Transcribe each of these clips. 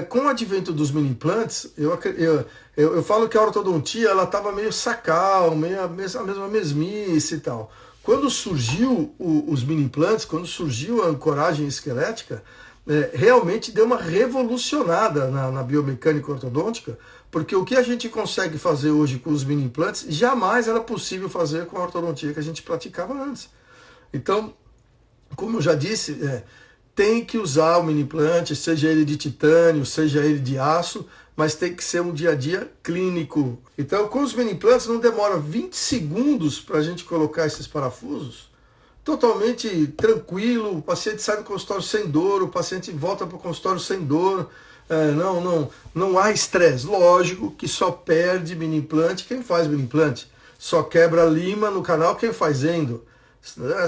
Com o advento dos mini implantes, eu falo que a ortodontia ela estava meio sacal, meio a mesma mesmice e tal. Quando surgiu os mini implantes, quando surgiu a ancoragem esquelética, realmente deu uma revolucionada na biomecânica ortodôntica, porque o que a gente consegue fazer hoje com os mini implantes jamais era possível fazer com a ortodontia que a gente praticava antes. Então, como eu já disse, tem que usar o mini implante, seja ele de titânio, seja ele de aço, mas tem que ser um dia a dia clínico. Então, com os mini implantes não demora 20 segundos para a gente colocar esses parafusos, totalmente tranquilo, o paciente sai do consultório sem dor, o paciente volta para o consultório sem dor, não há estresse. Lógico que só perde mini implante quem faz mini implante, só quebra lima no canal quem faz endo,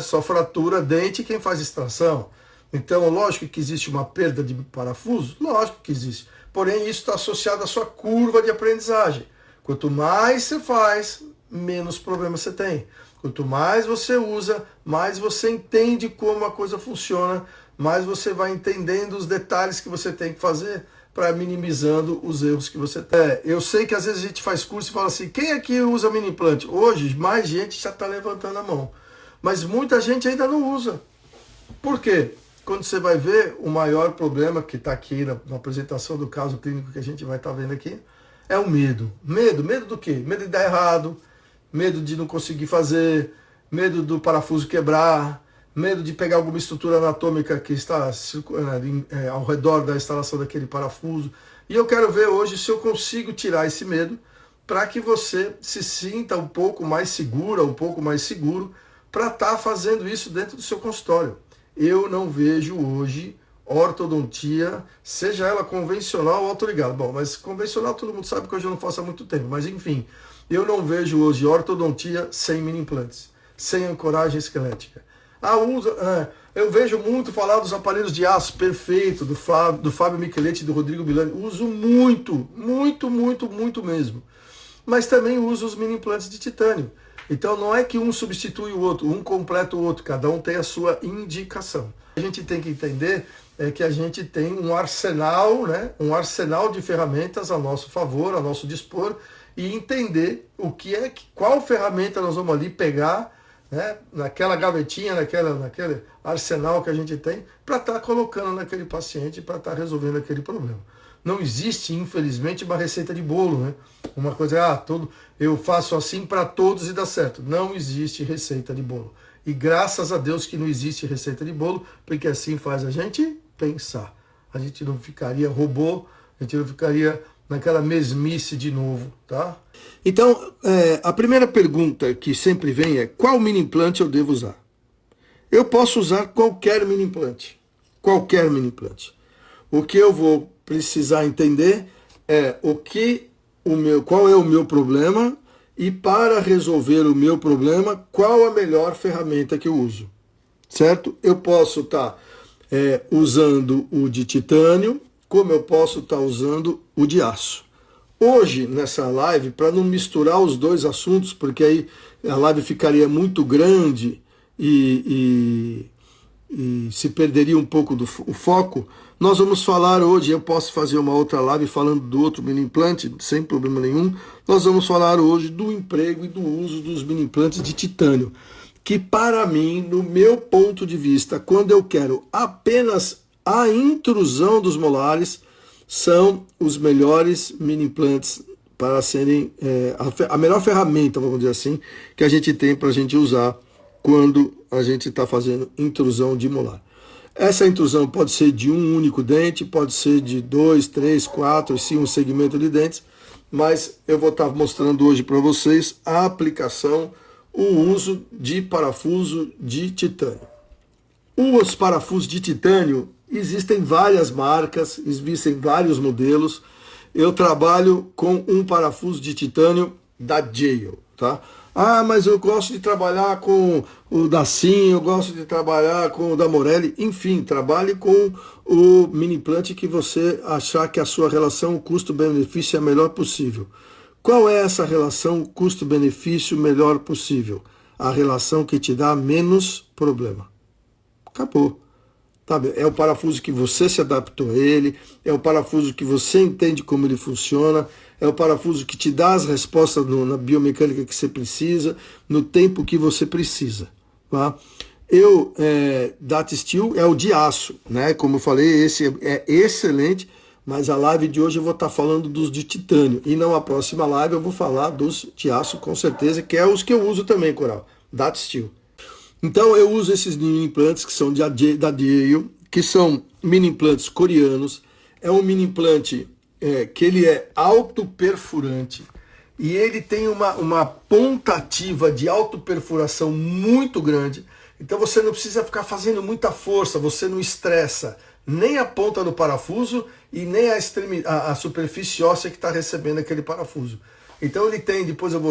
só fratura dente quem faz extração. Então, lógico que existe uma perda de parafuso, lógico que existe. Porém, isso está associado à sua curva de aprendizagem. Quanto mais você faz, menos problema você tem. Quanto mais você usa, mais você entende como a coisa funciona, mais você vai entendendo os detalhes que você tem que fazer para minimizando os erros que você tem. Eu sei que às vezes a gente faz curso e fala assim, quem aqui usa mini implante? Hoje, mais gente já está levantando a mão. Mas muita gente ainda não usa. Por quê? Quando você vai ver, o maior problema que está aqui na apresentação do caso clínico que a gente vai estar vendo aqui, é o medo. Medo do quê? Medo de dar errado, medo de não conseguir fazer, medo do parafuso quebrar, medo de pegar alguma estrutura anatômica que está ao redor da instalação daquele parafuso. E eu quero ver hoje se eu consigo tirar esse medo para que você se sinta um pouco mais segura, um pouco mais seguro, para estar fazendo isso dentro do seu consultório. Eu não vejo hoje ortodontia, seja ela convencional ou autoligada. Bom, mas convencional todo mundo sabe que hoje eu não faço há muito tempo, mas enfim, eu não vejo hoje ortodontia sem mini implantes, sem ancoragem esquelética. Eu vejo muito falar dos aparelhos de aço perfeito, do Fábio Micheletti e do Rodrigo Milani. Uso muito mesmo. Mas também uso os mini implantes de titânio. Então não é que um substitui o outro, um completa o outro, cada um tem a sua indicação. A gente tem que entender que a gente tem um arsenal, né, um arsenal de ferramentas a nosso favor, a nosso dispor, e entender qual ferramenta nós vamos ali pegar, né, naquela gavetinha, naquele arsenal que a gente tem, para estar colocando naquele paciente, para estar resolvendo aquele problema. Não existe, infelizmente, uma receita de bolo, né? Uma coisa, eu faço assim para todos e dá certo. Não existe receita de bolo. E graças a Deus que não existe receita de bolo, porque assim faz a gente pensar. A gente não ficaria robô, a gente não ficaria naquela mesmice de novo, tá? Então, a primeira pergunta que sempre vem é, qual mini implante eu devo usar? Eu posso usar qualquer mini implante. Qualquer mini implante. O que eu vou precisar entender é qual é o meu problema e para resolver o meu problema, qual a melhor ferramenta que eu uso, certo? Eu posso estar usando o de titânio, como eu posso estar usando o de aço. Hoje, nessa live, para não misturar os dois assuntos, porque aí a live ficaria muito grande e se perderia um pouco o foco, nós vamos falar hoje, eu posso fazer uma outra live falando do outro mini implante, sem problema nenhum, nós vamos falar hoje do emprego e do uso dos mini implantes de titânio, que para mim, no meu ponto de vista, quando eu quero apenas a intrusão dos molares, são os melhores mini implantes para serem a melhor ferramenta, vamos dizer assim, que a gente tem para a gente usar quando a gente está fazendo intrusão de molar. Essa intrusão pode ser de um único dente, pode ser de 2, 3, 4, sim, um segmento de dentes, mas eu vou estar mostrando hoje para vocês a aplicação, o uso de parafuso de titânio. Os parafusos de titânio, existem várias marcas, existem vários modelos. Eu trabalho com um parafuso de titânio da Jail, tá? Mas eu gosto de trabalhar com o da Sim, eu gosto de trabalhar com o da Morelli. Enfim, trabalhe com o mini implante que você achar que a sua relação custo-benefício é a melhor possível. Qual é essa relação custo-benefício melhor possível? A relação que te dá menos problema. Acabou. Sabe? É o parafuso que você se adaptou a ele, é o parafuso que você entende como ele funciona, é o parafuso que te dá as respostas na biomecânica que você precisa, no tempo que você precisa. Tá? DataSteel é o de aço, né? Como eu falei, esse é excelente, mas a live de hoje eu vou estar falando dos de titânio, e na próxima live eu vou falar dos de aço com certeza, que é os que eu uso também, Coral, DataSteel. Então eu uso esses mini implantes que são da Dale, que são mini implantes coreanos. É um mini implante que ele é autoperfurante e ele tem uma ponta ativa de autoperfuração muito grande. Então você não precisa ficar fazendo muita força, você não estressa nem a ponta do parafuso e nem a superfície óssea que está recebendo aquele parafuso. Então ele tem, depois eu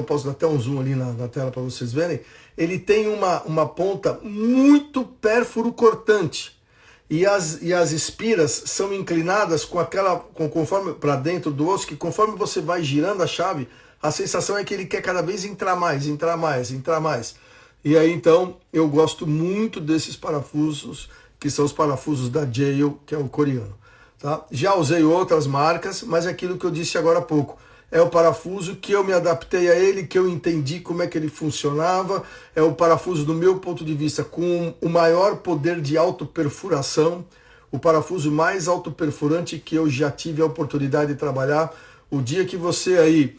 posso dar até um zoom ali na tela para vocês verem, ele tem uma ponta muito pérfuro cortante. E as espiras são inclinadas conforme para dentro do osso, que conforme você vai girando a chave, a sensação é que ele quer cada vez entrar mais, entrar mais, entrar mais. E aí então eu gosto muito desses parafusos, que são os parafusos da Yale, que é o coreano. Tá? Já usei outras marcas, mas é aquilo que eu disse agora há pouco. É o parafuso que eu me adaptei a ele, que eu entendi como é que ele funcionava. É o parafuso, do meu ponto de vista, com o maior poder de autoperfuração. O parafuso mais autoperfurante que eu já tive a oportunidade de trabalhar. O dia que você aí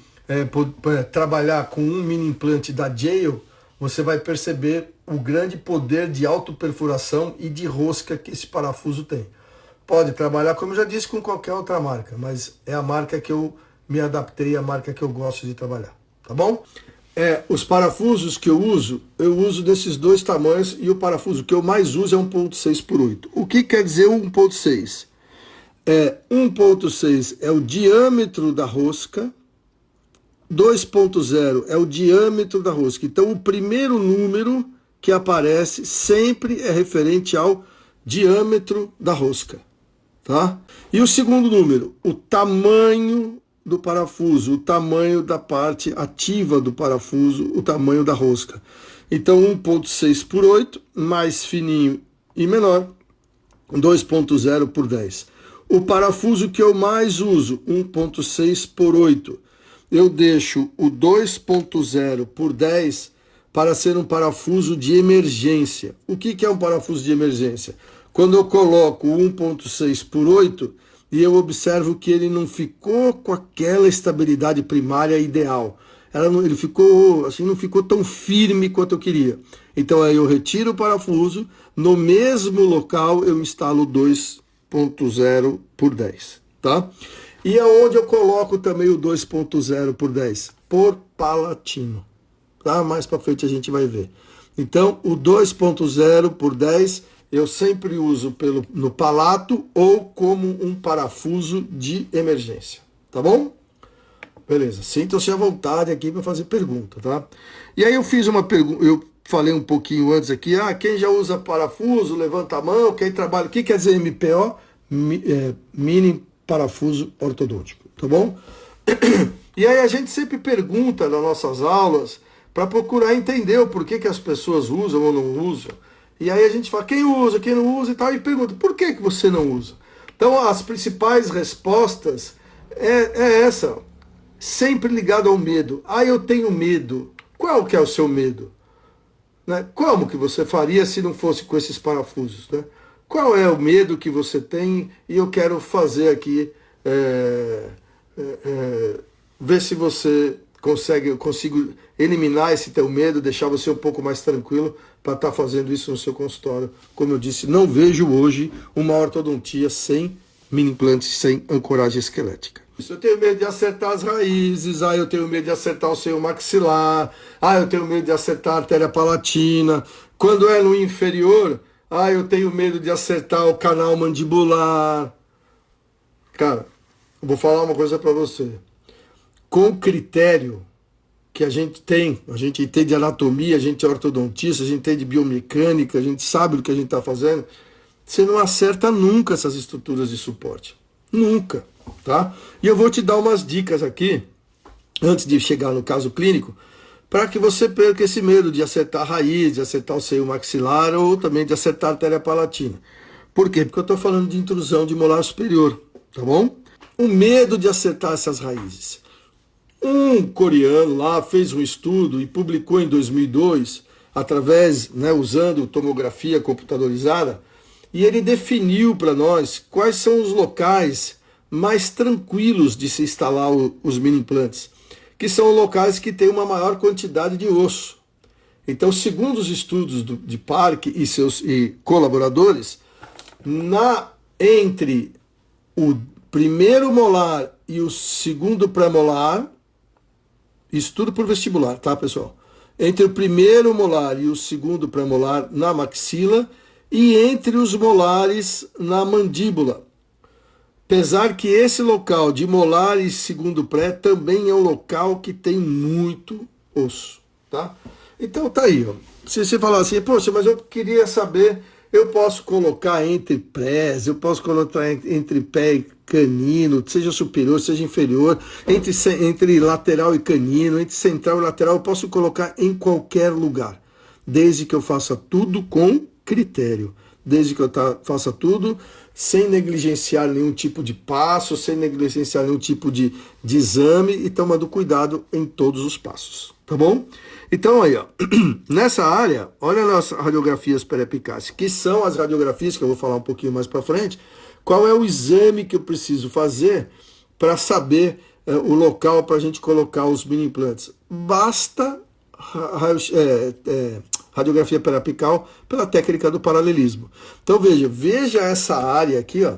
trabalhar com um mini implante da Yale, você vai perceber o grande poder de autoperfuração e de rosca que esse parafuso tem. Pode trabalhar, como eu já disse, com qualquer outra marca, mas é a marca que eu me adaptei, a marca que eu gosto de trabalhar, tá bom? Os parafusos que eu uso desses dois tamanhos, e o parafuso que eu mais uso é 1.6 por 8. O que quer dizer 1.6? 1.6 é o diâmetro da rosca, 2.0 é o diâmetro da rosca. Então o primeiro número que aparece sempre é referente ao diâmetro da rosca, tá? E o segundo número, o tamanho do parafuso, o tamanho da parte ativa do parafuso, o tamanho da rosca. Então 1.6 por 8, mais fininho e menor, 2.0 por 10. O parafuso que eu mais uso, 1.6 por 8, eu deixo o 2.0 por 10 para ser um parafuso de emergência. O que é um parafuso de emergência? Quando eu coloco o 1.6 por 8, e eu observo que ele não ficou com aquela estabilidade primária ideal. Ele ficou assim, não ficou tão firme quanto eu queria. Então aí eu retiro o parafuso, no mesmo local eu instalo 2.0 por 10, tá? E aonde eu coloco também o 2.0 por 10? Por palatino, tá? Mais para frente a gente vai ver. Então o 2.0 por 10 eu sempre uso no palato ou como um parafuso de emergência, tá bom? Beleza, sintam-se à vontade aqui para fazer pergunta, tá? E aí eu fiz uma pergunta, eu falei um pouquinho antes aqui, quem já usa parafuso, levanta a mão, quem trabalha, o que quer dizer MPO? Mini parafuso ortodôntico, tá bom? E aí a gente sempre pergunta nas nossas aulas para procurar entender o porquê que as pessoas usam ou não usam. E aí a gente fala, quem usa, quem não usa e tal, e pergunta, por que você não usa? Então as principais respostas é essa, sempre ligado ao medo. Eu tenho medo. Qual que é o seu medo? Né? Como que você faria se não fosse com esses parafusos? Né? Qual é o medo que você tem? E eu quero fazer aqui, ver se você consigo eliminar esse teu medo, deixar você um pouco mais tranquilo para estar fazendo isso no seu consultório. Como eu disse, não vejo hoje uma ortodontia sem mini implantes, sem ancoragem esquelética. Eu tenho medo de acertar as raízes, eu tenho medo de acertar o seio maxilar, eu tenho medo de acertar a artéria palatina. Quando é no inferior, eu tenho medo de acertar o canal mandibular. Cara, eu vou falar uma coisa para você. Com o critério que a gente entende de anatomia, a gente é ortodontista, a gente entende de biomecânica, a gente sabe do que a gente está fazendo, você não acerta nunca essas estruturas de suporte. Nunca, tá? E eu vou te dar umas dicas aqui, antes de chegar no caso clínico, para que você perca esse medo de acertar a raiz, de acertar o seio maxilar ou também de acertar a artéria palatina. Por quê? Porque eu estou falando de intrusão de molar superior, tá bom? O medo de acertar essas raízes. Um coreano lá fez um estudo e publicou em 2002, através, usando tomografia computadorizada, e ele definiu para nós quais são os locais mais tranquilos de se instalar os mini implantes, que são locais que têm uma maior quantidade de osso. Então, segundo os estudos de Park e seus colaboradores, entre o primeiro molar e o segundo pré-molar, isso tudo por vestibular, tá, pessoal? Entre o primeiro molar e o segundo pré-molar na maxila e entre os molares na mandíbula. Apesar que esse local de molar e segundo pré também é um local que tem muito osso, tá? Então tá aí, ó. Se você falar assim, poxa, mas eu queria saber, eu posso colocar entre prés, eu posso colocar entre pé e canino, seja superior, seja inferior, entre lateral e canino, entre central e lateral, eu posso colocar em qualquer lugar, desde que eu faça tudo com critério, desde que eu faça tudo sem negligenciar nenhum tipo de passo, sem negligenciar nenhum tipo de exame e tomando cuidado em todos os passos, tá bom? Então aí, ó, nessa área, olha as radiografias periapicais, que são as radiografias que eu vou falar um pouquinho mais para frente. Qual é o exame que eu preciso fazer para saber o local para a gente colocar os mini implantes? Basta radiografia periapical pela técnica do paralelismo. Então veja essa área aqui, ó.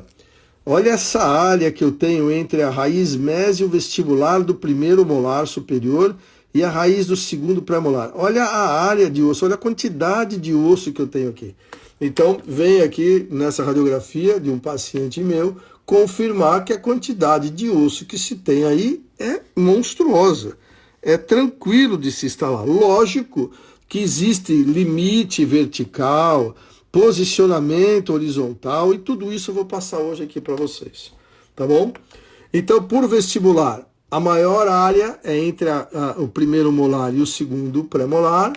Olha essa área que eu tenho entre a raiz mesiovestibular do primeiro molar superior e a raiz do segundo pré-molar. Olha a área de osso, olha a quantidade de osso que eu tenho aqui. Então, vem aqui nessa radiografia de um paciente meu confirmar que a quantidade de osso que se tem aí é monstruosa. É tranquilo de se instalar. Lógico que existe limite vertical, posicionamento horizontal e tudo isso eu vou passar hoje aqui para vocês. Tá bom? Então, por vestibular, a maior área é entre o primeiro molar e o segundo pré-molar,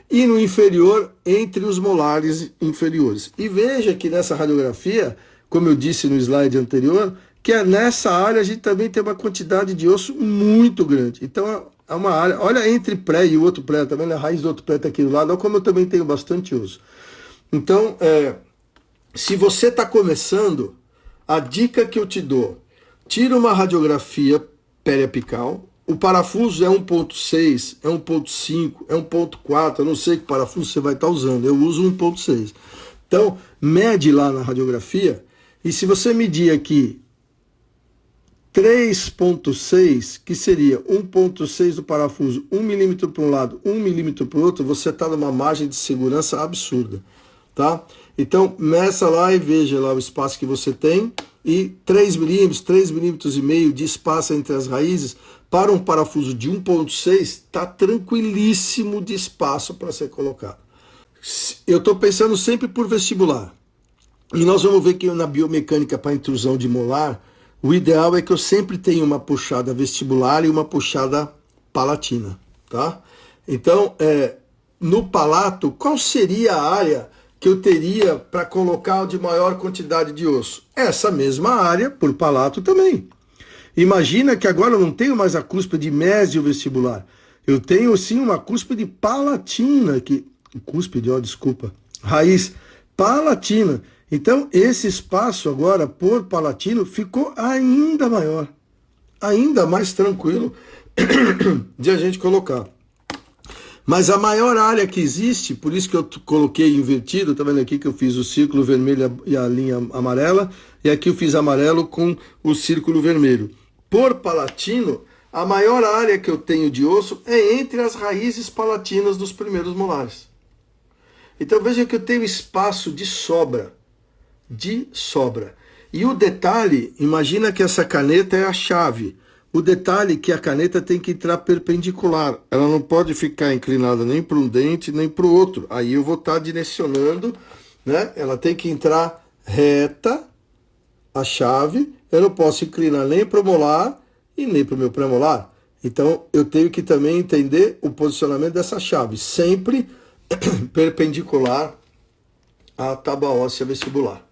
e no inferior, entre os molares inferiores. E veja que nessa radiografia, como eu disse no slide anterior, que nessa área a gente também tem uma quantidade de osso muito grande. Então, é uma área, olha entre pré e o outro pré, tá vendo? A raiz do outro pré está aqui do lado, olha como eu também tenho bastante osso. Então, se você está começando, a dica que eu te dou, tira uma radiografia periapical, o parafuso é 1.6, é 1.5, é 1.4, eu não sei que parafuso você vai estar usando, eu uso 1.6. Então, mede lá na radiografia, e se você medir aqui 3.6, que seria 1.6 do parafuso, 1 milímetro para um lado, 1 milímetro para o outro, você está numa margem de segurança absurda, tá? Então, meça lá e veja lá o espaço que você tem, e 3 milímetros, 3 milímetros e meio de espaço entre as raízes, para um parafuso de 1.6, está tranquilíssimo de espaço para ser colocado. Eu estou pensando sempre por vestibular. E nós vamos ver que na biomecânica para intrusão de molar, o ideal é que eu sempre tenha uma puxada vestibular e uma puxada palatina, tá? Então, no palato, qual seria a área que eu teria para colocar de maior quantidade de osso? Essa mesma área por palato também. Imagina que agora eu não tenho mais a cúspide mesiovestibular. Eu tenho sim uma cúspide palatina, raiz palatina. Então esse espaço agora por palatino ficou ainda maior, ainda mais tranquilo de a gente colocar. Mas a maior área que existe, por isso que eu coloquei invertido, tá vendo aqui que eu fiz o círculo vermelho e a linha amarela, e aqui eu fiz amarelo com o círculo vermelho. Por palatino, a maior área que eu tenho de osso é entre as raízes palatinas dos primeiros molares. Então veja que eu tenho espaço de sobra. E o detalhe, imagina que essa caneta é a chave. O detalhe é que a caneta tem que entrar perpendicular. Ela não pode ficar inclinada nem para um dente, nem para o outro. Aí eu vou estar direcionando, né? Ela tem que entrar reta, a chave. Eu não posso inclinar nem para o molar e nem para o meu pré-molar. Então, eu tenho que também entender o posicionamento dessa chave. Sempre perpendicular à tábua óssea vestibular.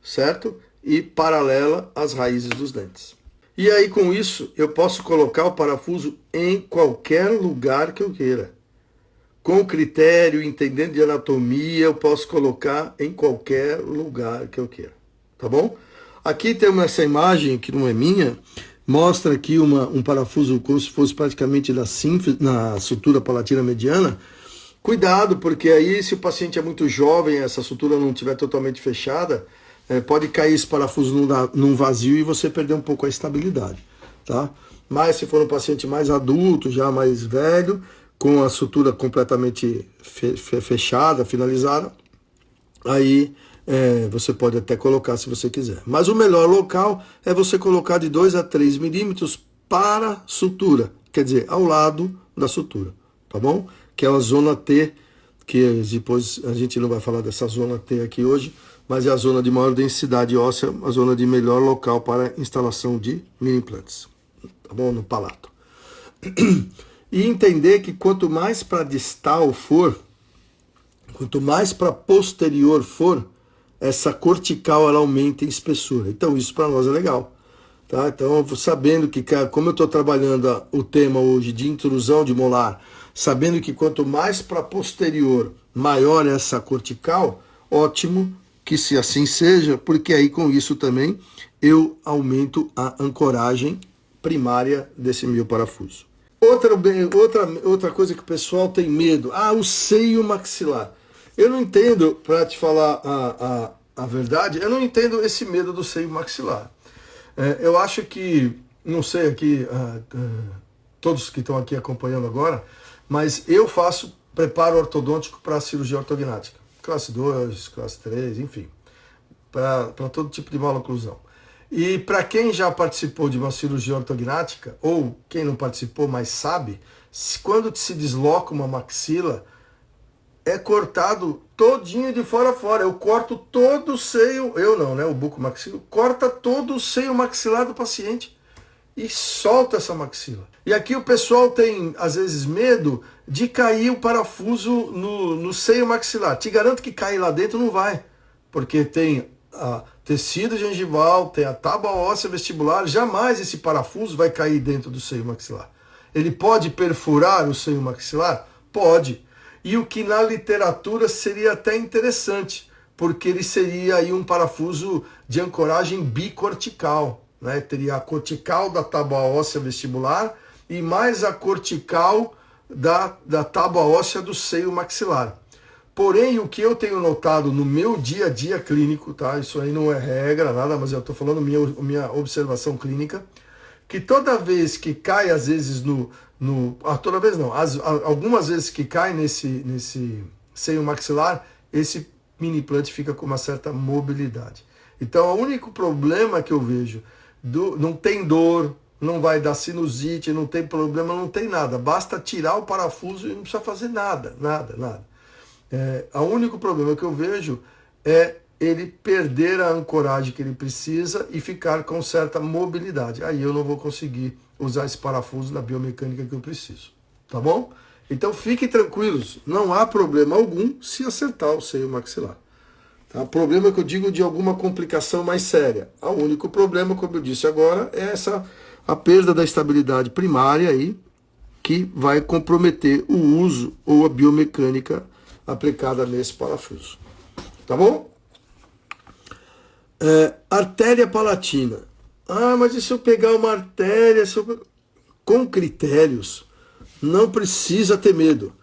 certo? E paralela às raízes dos dentes. E aí, com isso, eu posso colocar o parafuso em qualquer lugar que eu queira. Com critério, entendendo de anatomia, eu posso colocar em qualquer lugar que eu queira. Tá bom? Aqui temos essa imagem, que não é minha, mostra aqui um parafuso como se fosse praticamente na sutura palatina mediana. Cuidado, porque aí se o paciente é muito jovem, essa sutura não estiver totalmente fechada, pode cair esse parafuso num vazio e você perder um pouco a estabilidade, tá? Mas se for um paciente mais adulto, já mais velho, com a sutura completamente fechada, finalizada, aí você pode até colocar se você quiser. Mas o melhor local é você colocar de 2 a 3 milímetros para sutura, quer dizer, ao lado da sutura, tá bom? Que é a zona T, que depois a gente não vai falar dessa zona T aqui hoje, mas é a zona de maior densidade óssea, a zona de melhor local para instalação de mini implantes, tá bom? No palato. E entender que quanto mais para distal for, quanto mais para posterior for, essa cortical ela aumenta em espessura. Então isso para nós é legal. Tá? Então, sabendo que, como eu estou trabalhando o tema hoje de intrusão de molar, sabendo que quanto mais para posterior, maior essa cortical, ótimo que se assim seja, porque aí com isso também eu aumento a ancoragem primária desse meu parafuso. Outra coisa que o pessoal tem medo, o seio maxilar. Eu não entendo, para te falar a verdade, eu não entendo esse medo do seio maxilar. Eu acho que, não sei aqui, todos que estão aqui acompanhando agora, mas eu faço preparo ortodôntico para cirurgia ortognática. Classe 2, classe 3, enfim, para todo tipo de maloclusão. E para quem já participou de uma cirurgia ortognática, ou quem não participou, mas sabe, quando se desloca uma maxila, é cortado todinho de fora a fora. Eu corto todo o seio, eu não, né? O buco maxilo, corta todo o seio maxilar do paciente e solta essa maxila. E aqui o pessoal tem, às vezes, medo de cair o parafuso no seio maxilar. Te garanto que cair lá dentro não vai, porque tem tecido gengival, tem a tábua óssea vestibular, jamais esse parafuso vai cair dentro do seio maxilar. Ele pode perfurar o seio maxilar? Pode. E o que na literatura seria até interessante, porque ele seria aí um parafuso de ancoragem bicortical, né? Teria a cortical da tábua óssea vestibular e mais a cortical da tábua óssea do seio maxilar. Porém, o que eu tenho notado no meu dia a dia clínico, tá? Isso aí não é regra, nada, mas eu estou falando minha observação clínica, que toda vez que cai, às vezes, toda vez não, algumas vezes que cai nesse seio maxilar, esse mini implante fica com uma certa mobilidade. Então, o único problema que eu vejo, não tem dor, não vai dar sinusite, não tem problema, não tem nada. Basta tirar o parafuso e não precisa fazer nada. O único problema que eu vejo é ele perder a ancoragem que ele precisa e ficar com certa mobilidade. Aí eu não vou conseguir usar esse parafuso na biomecânica que eu preciso. Tá bom? Então fiquem tranquilos, não há problema algum se acertar o seio maxilar. Tá? O problema que eu digo de alguma complicação mais séria. O único problema, como eu disse agora, é a perda da estabilidade primária aí, que vai comprometer o uso ou a biomecânica aplicada nesse parafuso. Tá bom? Artéria palatina. Mas e se eu pegar uma artéria? Com critérios, não precisa ter medo.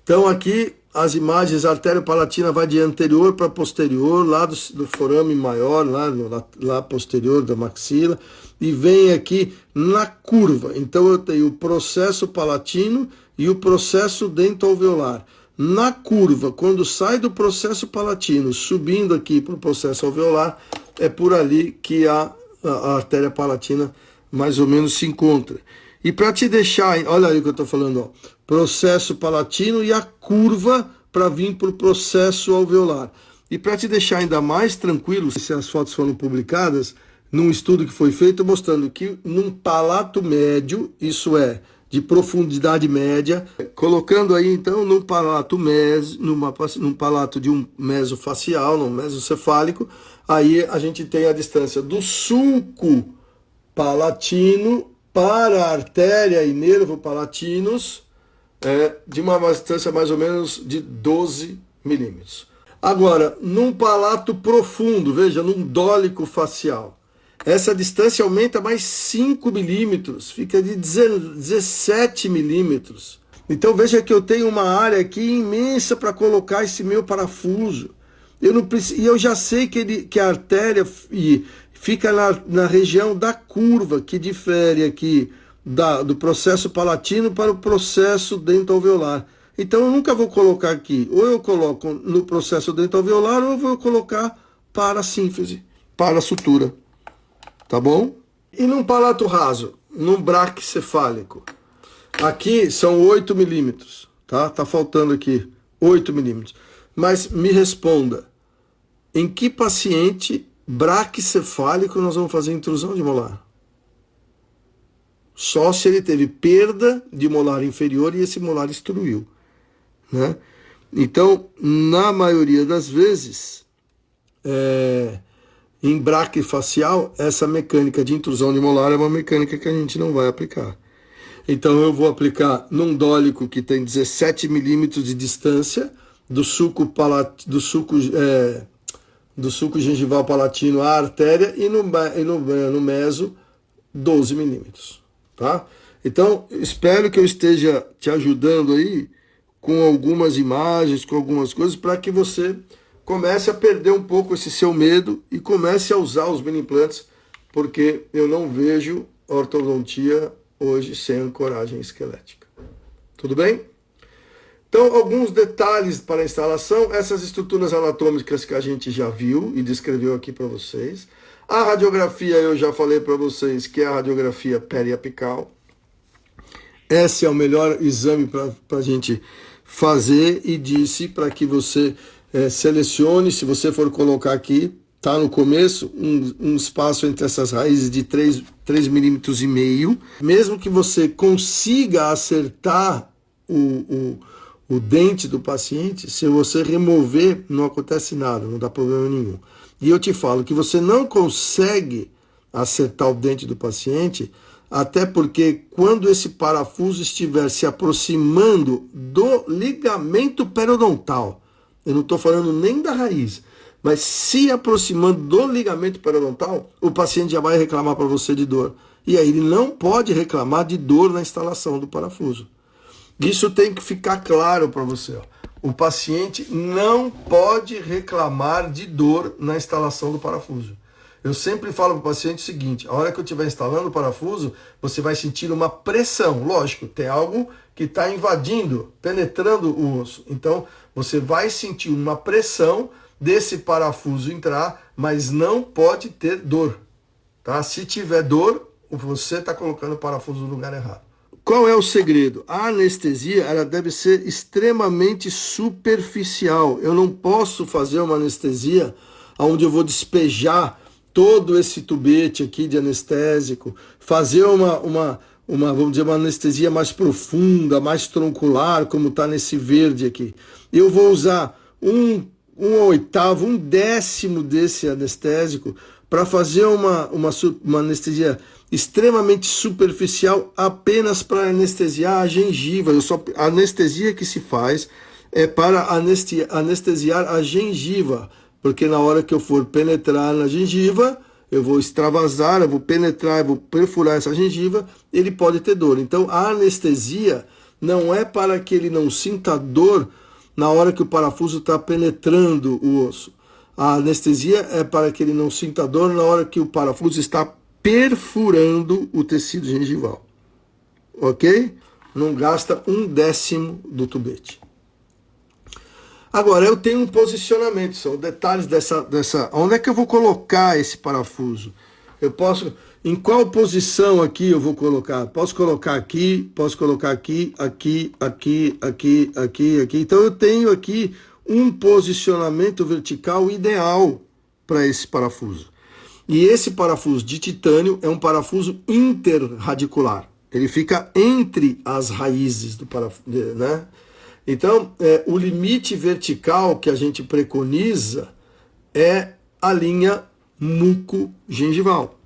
Então aqui as imagens, a artéria palatina vai de anterior para posterior, lá do forame maior, lá posterior da maxila, e vem aqui na curva. Então eu tenho o processo palatino e o processo dentoalveolar. Na curva, quando sai do processo palatino, subindo aqui para o processo alveolar, é por ali que a artéria palatina mais ou menos se encontra. E para te deixar, olha aí o que eu estou falando, ó, processo palatino e a curva para vir para o processo alveolar. E para te deixar ainda mais tranquilo, se as fotos foram publicadas, num estudo que foi feito mostrando que num palato médio, isso é, de profundidade média, colocando aí então num palato num palato de um mesofacial, num mesocefálico, Aí a gente tem a distância do sulco palatino para a artéria e nervo palatinos, de uma distância mais ou menos de 12 milímetros. Agora, num palato profundo, veja, num dólico facial, essa distância aumenta mais 5 milímetros, fica de 17 milímetros. Então veja que eu tenho uma área aqui imensa para colocar esse meu parafuso. E eu já sei que a artéria fica na região da curva, que difere aqui do processo palatino para o processo dentoalveolar. Então eu nunca vou colocar aqui, ou eu coloco no processo dentoalveolar, ou eu vou colocar para a sínfise, para a sutura. Tá bom? E num palato raso, num braquicefálico, aqui são 8 milímetros, tá? Tá faltando aqui 8 milímetros. Mas me responda, em que paciente braquicefálico nós vamos fazer intrusão de molar? Só se ele teve perda de molar inferior e esse molar extruiu, né? Então, na maioria das vezes, em braquifacial, essa mecânica de intrusão de molar é uma mecânica que a gente não vai aplicar. Então eu vou aplicar num dólico que tem 17 milímetros de distância do sulco gengival palatino à artéria e no meso 12 milímetros. Tá? Então, espero que eu esteja te ajudando aí com algumas imagens, com algumas coisas, para que você comece a perder um pouco esse seu medo e comece a usar os mini implantes, porque eu não vejo ortodontia hoje sem ancoragem esquelética. Tudo bem? Então, alguns detalhes para a instalação, essas estruturas anatômicas que a gente já viu e descreveu aqui para vocês. A radiografia eu já falei para vocês que é a radiografia periapical. Esse é o melhor exame para a gente fazer e disse para que você selecione, se você for colocar aqui, tá no começo, um espaço entre essas raízes de 3,5 milímetros. Mesmo que você consiga acertar o dente do paciente, se você remover, não acontece nada, não dá problema nenhum. E eu te falo que você não consegue acertar o dente do paciente, até porque quando esse parafuso estiver se aproximando do ligamento periodontal, eu não estou falando nem da raiz, mas se aproximando do ligamento periodontal, o paciente já vai reclamar para você de dor. E aí ele não pode reclamar de dor na instalação do parafuso. Isso tem que ficar claro para você. O paciente não pode reclamar de dor na instalação do parafuso. Eu sempre falo para o paciente o seguinte: a hora que eu estiver instalando o parafuso, você vai sentir uma pressão. Lógico, tem algo que está invadindo, penetrando o osso. Então, você vai sentir uma pressão desse parafuso entrar, mas não pode ter dor. Tá? Se tiver dor, você está colocando o parafuso no lugar errado. Qual é o segredo? A anestesia ela deve ser extremamente superficial. Eu não posso fazer uma anestesia onde eu vou despejar todo esse tubete aqui de anestésico, fazer vamos dizer, uma anestesia mais profunda, mais troncular, como está nesse verde aqui. Eu vou usar um oitavo, um décimo desse anestésico para fazer uma anestesia extremamente superficial, apenas para anestesiar a gengiva. A anestesia que se faz é para anestesiar a gengiva, porque na hora que eu for penetrar na gengiva, eu vou extravasar, eu vou penetrar, eu vou perfurar essa gengiva, ele pode ter dor. Então a anestesia não é para que ele não sinta dor na hora que o parafuso está penetrando o osso. A anestesia é para que ele não sinta dor na hora que o parafuso está perfurando o tecido gengival. Ok? Não gasta um décimo do tubete. Agora, eu tenho um posicionamento, são detalhes dessa... Onde é que eu vou colocar esse parafuso? Eu posso... Em qual posição aqui eu vou colocar? Posso colocar aqui, posso colocar aqui, aqui, aqui, aqui, aqui, aqui. Então, eu tenho aqui um posicionamento vertical ideal para esse parafuso. E esse parafuso de titânio é um parafuso interradicular. Ele fica entre as raízes do parafuso, né? Então, o limite vertical que a gente preconiza é a linha mucogengival.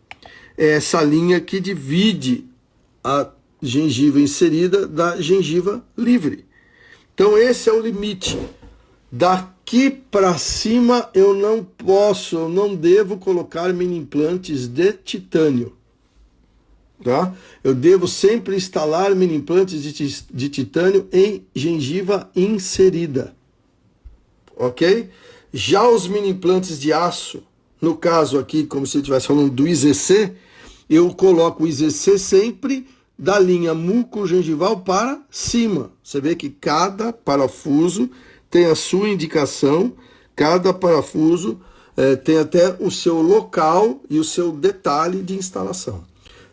É essa linha que divide a gengiva inserida da gengiva livre. Então esse é o limite. Daqui para cima eu não devo colocar mini implantes de titânio. Tá? Eu devo sempre instalar mini implantes de titânio em gengiva inserida. Ok? Já os mini implantes de aço, no caso aqui, como se eu estivesse falando do IZC, eu coloco o IZC sempre da linha mucogengival para cima. Você vê que cada parafuso tem a sua indicação, cada parafuso tem até o seu local e o seu detalhe de instalação.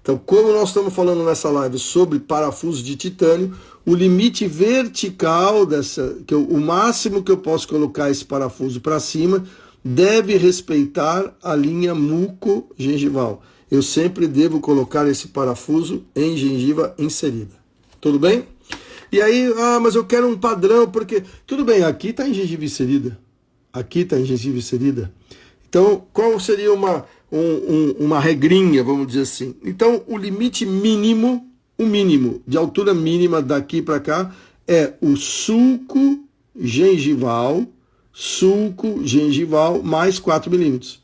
Então, como nós estamos falando nessa live sobre parafusos de titânio, o limite vertical o máximo que eu posso colocar esse parafuso para cima, deve respeitar a linha mucogengival. Eu sempre devo colocar esse parafuso em gengiva inserida. Tudo bem? E aí, mas eu quero um padrão, porque... Tudo bem, aqui está em gengiva inserida. Aqui está em gengiva inserida. Então, qual seria uma regrinha, vamos dizer assim? Então, o limite mínimo, de altura mínima daqui para cá, é o sulco gengival mais 4 milímetros.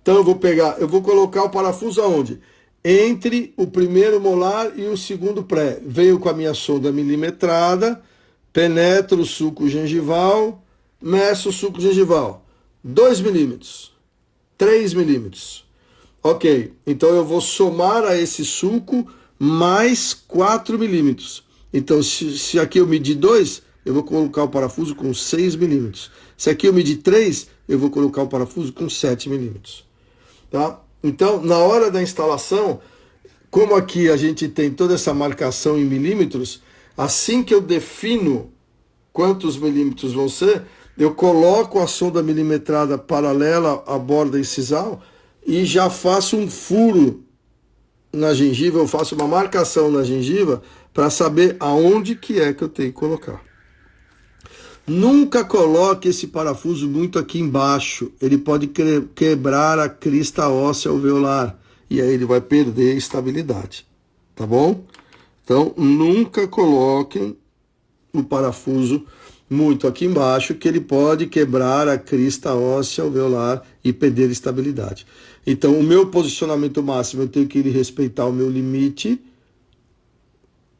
Então, eu vou colocar o parafuso aonde? Entre o primeiro molar e o segundo pré. Venho com a minha sonda milimetrada, penetro o sulco gengival, meço o sulco gengival. 2 milímetros, 3 milímetros. Ok, então eu vou somar a esse sulco mais 4 milímetros. Então, se aqui eu medir 2, eu vou colocar o parafuso com 6 milímetros. Se aqui eu medir 3, eu vou colocar o parafuso com 7 milímetros. Tá? Então, na hora da instalação, como aqui a gente tem toda essa marcação em milímetros, assim que eu defino quantos milímetros vão ser, eu coloco a sonda milimetrada paralela à borda incisal e já faço um furo na gengiva, eu faço uma marcação na gengiva para saber aonde que é que eu tenho que colocar. Nunca coloque esse parafuso muito aqui embaixo, ele pode quebrar a crista óssea alveolar e aí ele vai perder estabilidade, tá bom? Então, nunca coloquem o parafuso muito aqui embaixo, que ele pode quebrar a crista óssea alveolar e perder estabilidade. Então, o meu posicionamento máximo, eu tenho que respeitar o meu limite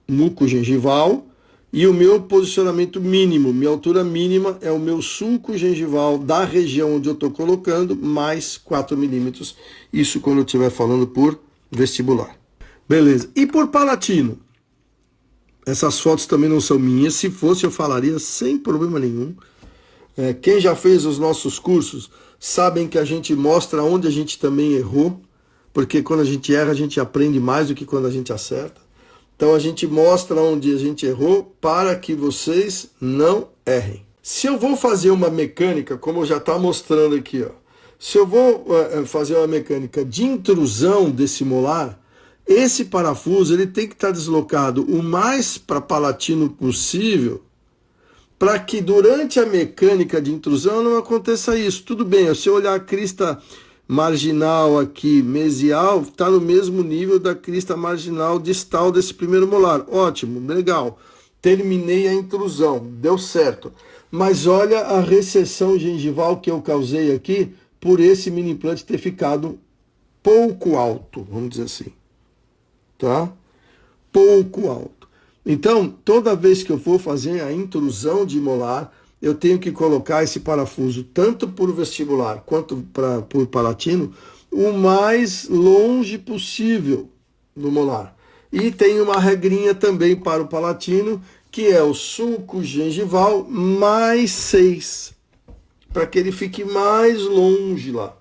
mucogengival e o meu posicionamento mínimo, minha altura mínima é o meu sulco gengival da região onde eu estou colocando, mais 4 milímetros. Isso quando eu estiver falando por vestibular. Beleza. E por palatino? Essas fotos também não são minhas. Se fosse, eu falaria sem problema nenhum. Quem já fez os nossos cursos sabem que a gente mostra onde a gente também errou, porque quando a gente erra, a gente aprende mais do que quando a gente acerta. Então a gente mostra onde a gente errou para que vocês não errem. Se eu vou fazer uma mecânica, como já está mostrando aqui, ó, se eu vou fazer uma mecânica de intrusão desse molar, esse parafuso ele tem que estar deslocado o mais para palatino possível, para que durante a mecânica de intrusão não aconteça isso. Tudo bem, se eu olhar a crista marginal aqui, mesial, está no mesmo nível da crista marginal distal desse primeiro molar. Ótimo, legal. Terminei a intrusão, deu certo. Mas olha a recessão gengival que eu causei aqui por esse mini implante ter ficado pouco alto, vamos dizer assim. Tá? Pouco alto. Então, toda vez que eu for fazer a intrusão de molar, eu tenho que colocar esse parafuso, tanto por vestibular quanto por palatino, o mais longe possível do molar. E tem uma regrinha também para o palatino, que é o sulco gengival mais 6, para que ele fique mais longe lá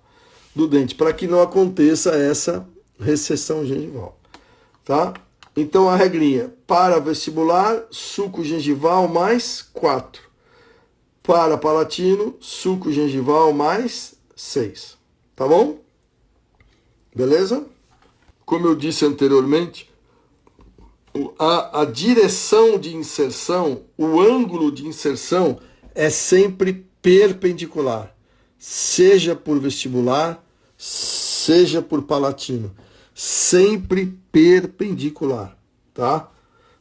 do dente, para que não aconteça essa recessão gengival. Tá? Então a regrinha, para vestibular, sulco gengival mais 4. Para palatino, sulco gengival mais 6. Tá bom? Beleza? Como eu disse anteriormente, a direção de inserção, o ângulo de inserção é sempre perpendicular. seja por vestibular, seja por palatino, sempre perpendicular, tá?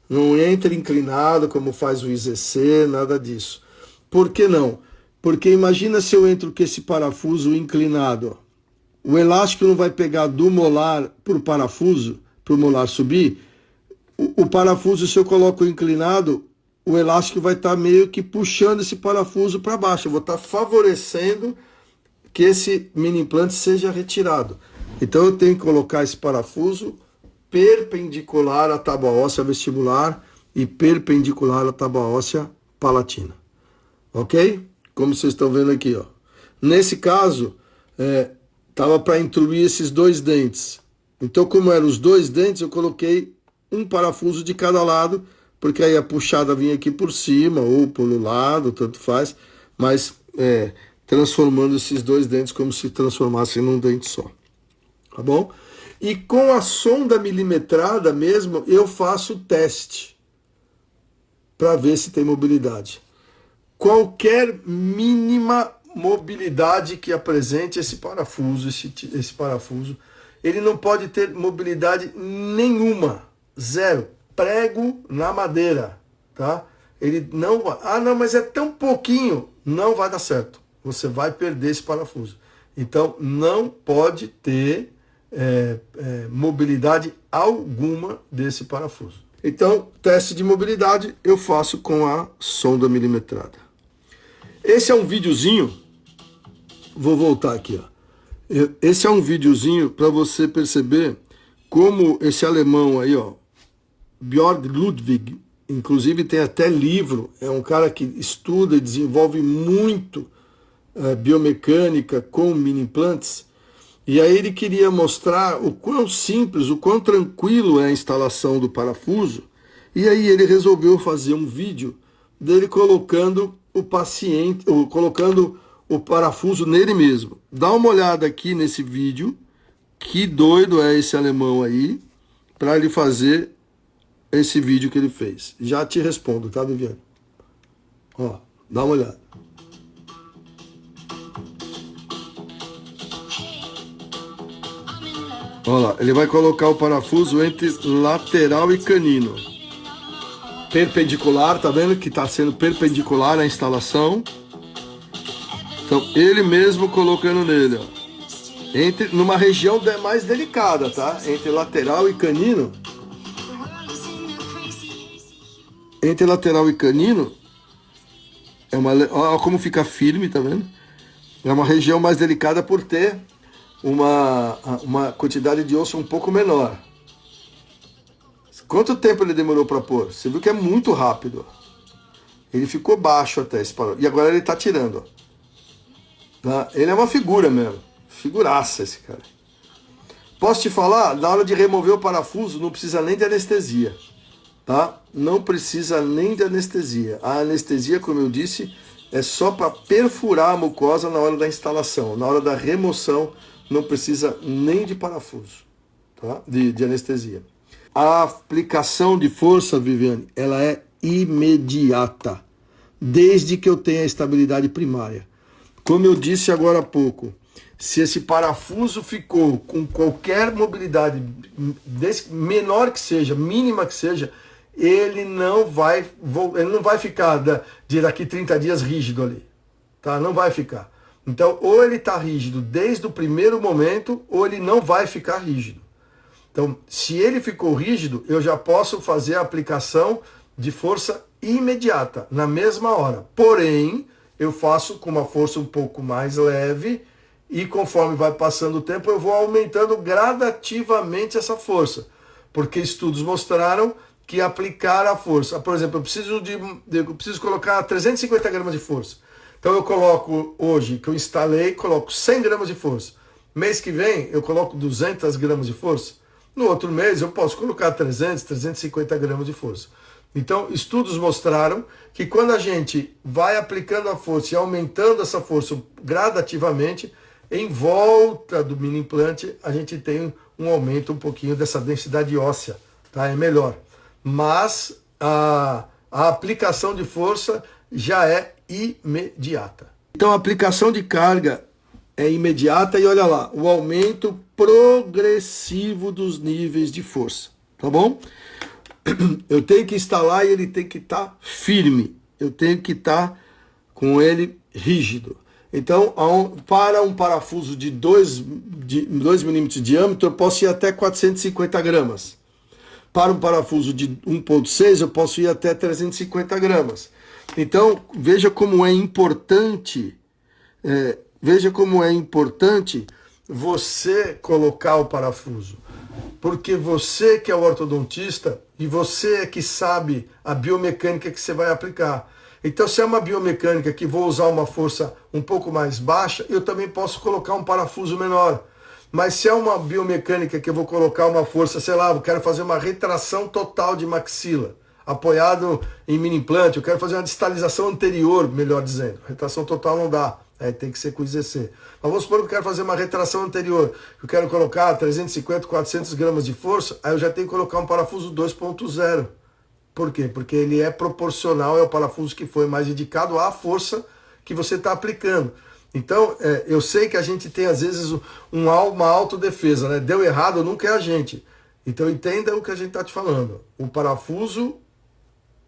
Não entre inclinado como faz o IZC, nada disso. Por que não? Porque imagina se eu entro com esse parafuso inclinado, ó. O elástico não vai pegar do molar para o parafuso, para o molar subir. O parafuso, se eu coloco inclinado, o elástico vai estar meio que puxando esse parafuso para baixo. Eu vou estar favorecendo que esse mini implante seja retirado. Então eu tenho que colocar esse parafuso perpendicular à tábua óssea vestibular e perpendicular à tábua óssea palatina. Ok? Como vocês estão vendo aqui, ó. Nesse caso, estava para intruir esses dois dentes. Então, como eram os dois dentes, eu coloquei um parafuso de cada lado, porque aí a puxada vinha aqui por cima ou pelo lado, tanto faz, mas transformando esses dois dentes como se transformassem num dente só. Tá bom? E com a sonda milimetrada mesmo, eu faço o teste para ver se tem mobilidade. Qualquer mínima mobilidade que apresente esse parafuso, esse parafuso, ele não pode ter mobilidade nenhuma, zero, prego na madeira, tá? Ele não vai, não, mas é tão pouquinho, não vai dar certo, você vai perder esse parafuso. Então, não pode ter mobilidade alguma desse parafuso. Então, teste de mobilidade eu faço com a sonda milimetrada. Esse é um videozinho, vou voltar aqui, ó. Esse é um videozinho para você perceber como esse alemão aí, ó, Björn Ludwig, inclusive tem até livro, é um cara que estuda e desenvolve muito biomecânica com mini implantes, e aí ele queria mostrar o quão simples, o quão tranquilo é a instalação do parafuso, e aí ele resolveu fazer um vídeo dele colocando o paciente, ou colocando o parafuso nele mesmo. Dá uma olhada aqui nesse vídeo, que doido é esse alemão aí, para ele fazer esse vídeo que ele fez. Já te respondo, tá, Viviane? Ó, dá uma olhada. Olha lá, ele vai colocar o parafuso entre lateral e canino. Perpendicular, tá vendo que está sendo perpendicular a instalação. Então, ele mesmo colocando nele, ó. Numa região mais delicada, tá? Entre lateral e canino. Entre lateral e canino, olha como fica firme, tá vendo? É uma região mais delicada por ter uma quantidade de osso um pouco menor. Quanto tempo ele demorou para pôr? Você viu que é muito rápido. Ó. Ele ficou baixo até esse parou. E agora ele está tirando. Ó. Tá? Ele é uma figura mesmo. Figuraça esse cara. Posso te falar? Na hora de remover o parafuso, não precisa nem de anestesia. Tá? Não precisa nem de anestesia. A anestesia, como eu disse, é só para perfurar a mucosa na hora da instalação. Na hora da remoção, não precisa nem de parafuso. Tá? De anestesia. A aplicação de força, Viviane, ela é imediata, desde que eu tenha a estabilidade primária. Como eu disse agora há pouco, se esse parafuso ficou com qualquer mobilidade, menor que seja, mínima que seja, ele não vai ficar daqui 30 dias rígido ali. Tá? Não vai ficar. Então, ou ele está rígido desde o primeiro momento, ou ele não vai ficar rígido. Então, se ele ficou rígido, eu já posso fazer a aplicação de força imediata, na mesma hora. Porém, eu faço com uma força um pouco mais leve e conforme vai passando o tempo, eu vou aumentando gradativamente essa força. Porque estudos mostraram que aplicar a força... Por exemplo, eu preciso colocar 350 gramas de força. Então, eu coloco hoje, que eu instalei, coloco 100 gramas de força. Mês que vem, eu coloco 200 gramas de força. No outro mês, eu posso colocar 300, 350 gramas de força. Então, estudos mostraram que quando a gente vai aplicando a força e aumentando essa força gradativamente, em volta do mini implante, a gente tem um aumento um pouquinho dessa densidade óssea, tá? É melhor. Mas a aplicação de força já é imediata. Então, a aplicação de carga é imediata e olha lá, o aumento progressivo dos níveis de força, tá bom? Eu tenho que instalar e ele tem que estar firme, eu tenho que estar com ele rígido. Então, para um parafuso de 2 milímetros de diâmetro, eu posso ir até 450 gramas. Para um parafuso de 1,6, eu posso ir até 350 gramas. Então, veja como é importante, você colocar o parafuso. Porque você que é o ortodontista e você é que sabe a biomecânica que você vai aplicar. Então, se é uma biomecânica que vou usar uma força um pouco mais baixa, eu também posso colocar um parafuso menor. Mas se é uma biomecânica que eu vou colocar uma força, sei lá, eu quero fazer uma retração total de maxila, apoiado em mini implante, eu quero fazer uma distalização anterior, melhor dizendo. Retração total não dá, tem que ser com IZC. Mas vamos supor que eu quero fazer uma retração anterior, eu quero colocar 350, 400 gramas de força, aí eu já tenho que colocar um parafuso 2.0. Por quê? Porque ele é proporcional, é o parafuso que foi mais dedicado à força que você está aplicando. Então, eu sei que a gente tem, às vezes, uma autodefesa, né? Deu errado, nunca é a gente. Então, entenda o que a gente está te falando. O parafuso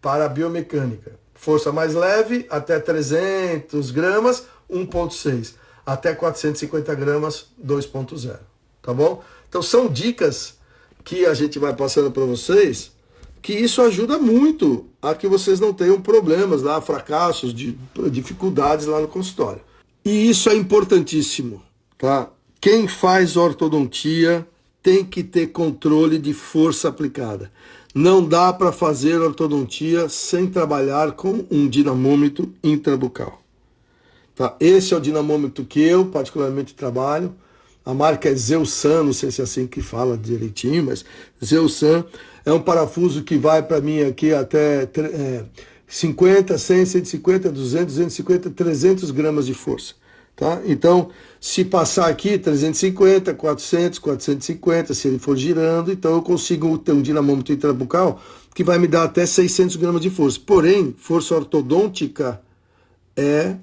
para a biomecânica. Força mais leve, até 300 gramas, 1.6. Até 450 gramas, 2.0. Tá bom? Então, são dicas que a gente vai passando para vocês, que isso ajuda muito a que vocês não tenham problemas lá, fracassos, dificuldades lá no consultório. E isso é importantíssimo, tá? Quem faz ortodontia tem que ter controle de força aplicada. Não dá para fazer ortodontia sem trabalhar com um dinamômetro intrabucal. Tá? Esse é o dinamômetro que eu particularmente trabalho. A marca é Zeusan, não sei se é assim que fala direitinho, mas Zeusan é um parafuso que vai para mim aqui até 50, 100, 150, 200, 250, 300 gramas de força. Tá? Então, se passar aqui 350, 400, 450, se ele for girando, então eu consigo ter um dinamômetro intrabucal que vai me dar até 600 gramas de força. Porém, força ortodôntica é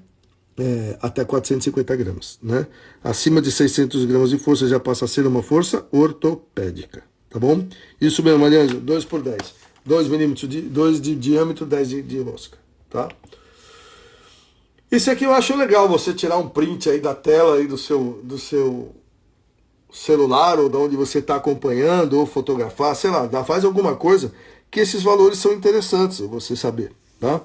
até 450 gramas. Né? Acima de 600 gramas de força já passa a ser uma força ortopédica. Tá bom? Isso mesmo, Mariângela, 2 por 10. 2 milímetros, 2 de diâmetro, 10 de rosca. Tá? Isso aqui eu acho legal, você tirar um print aí da tela aí do seu celular, ou de onde você está acompanhando, ou fotografar, sei lá, faz alguma coisa que esses valores são interessantes, você saber. Tá?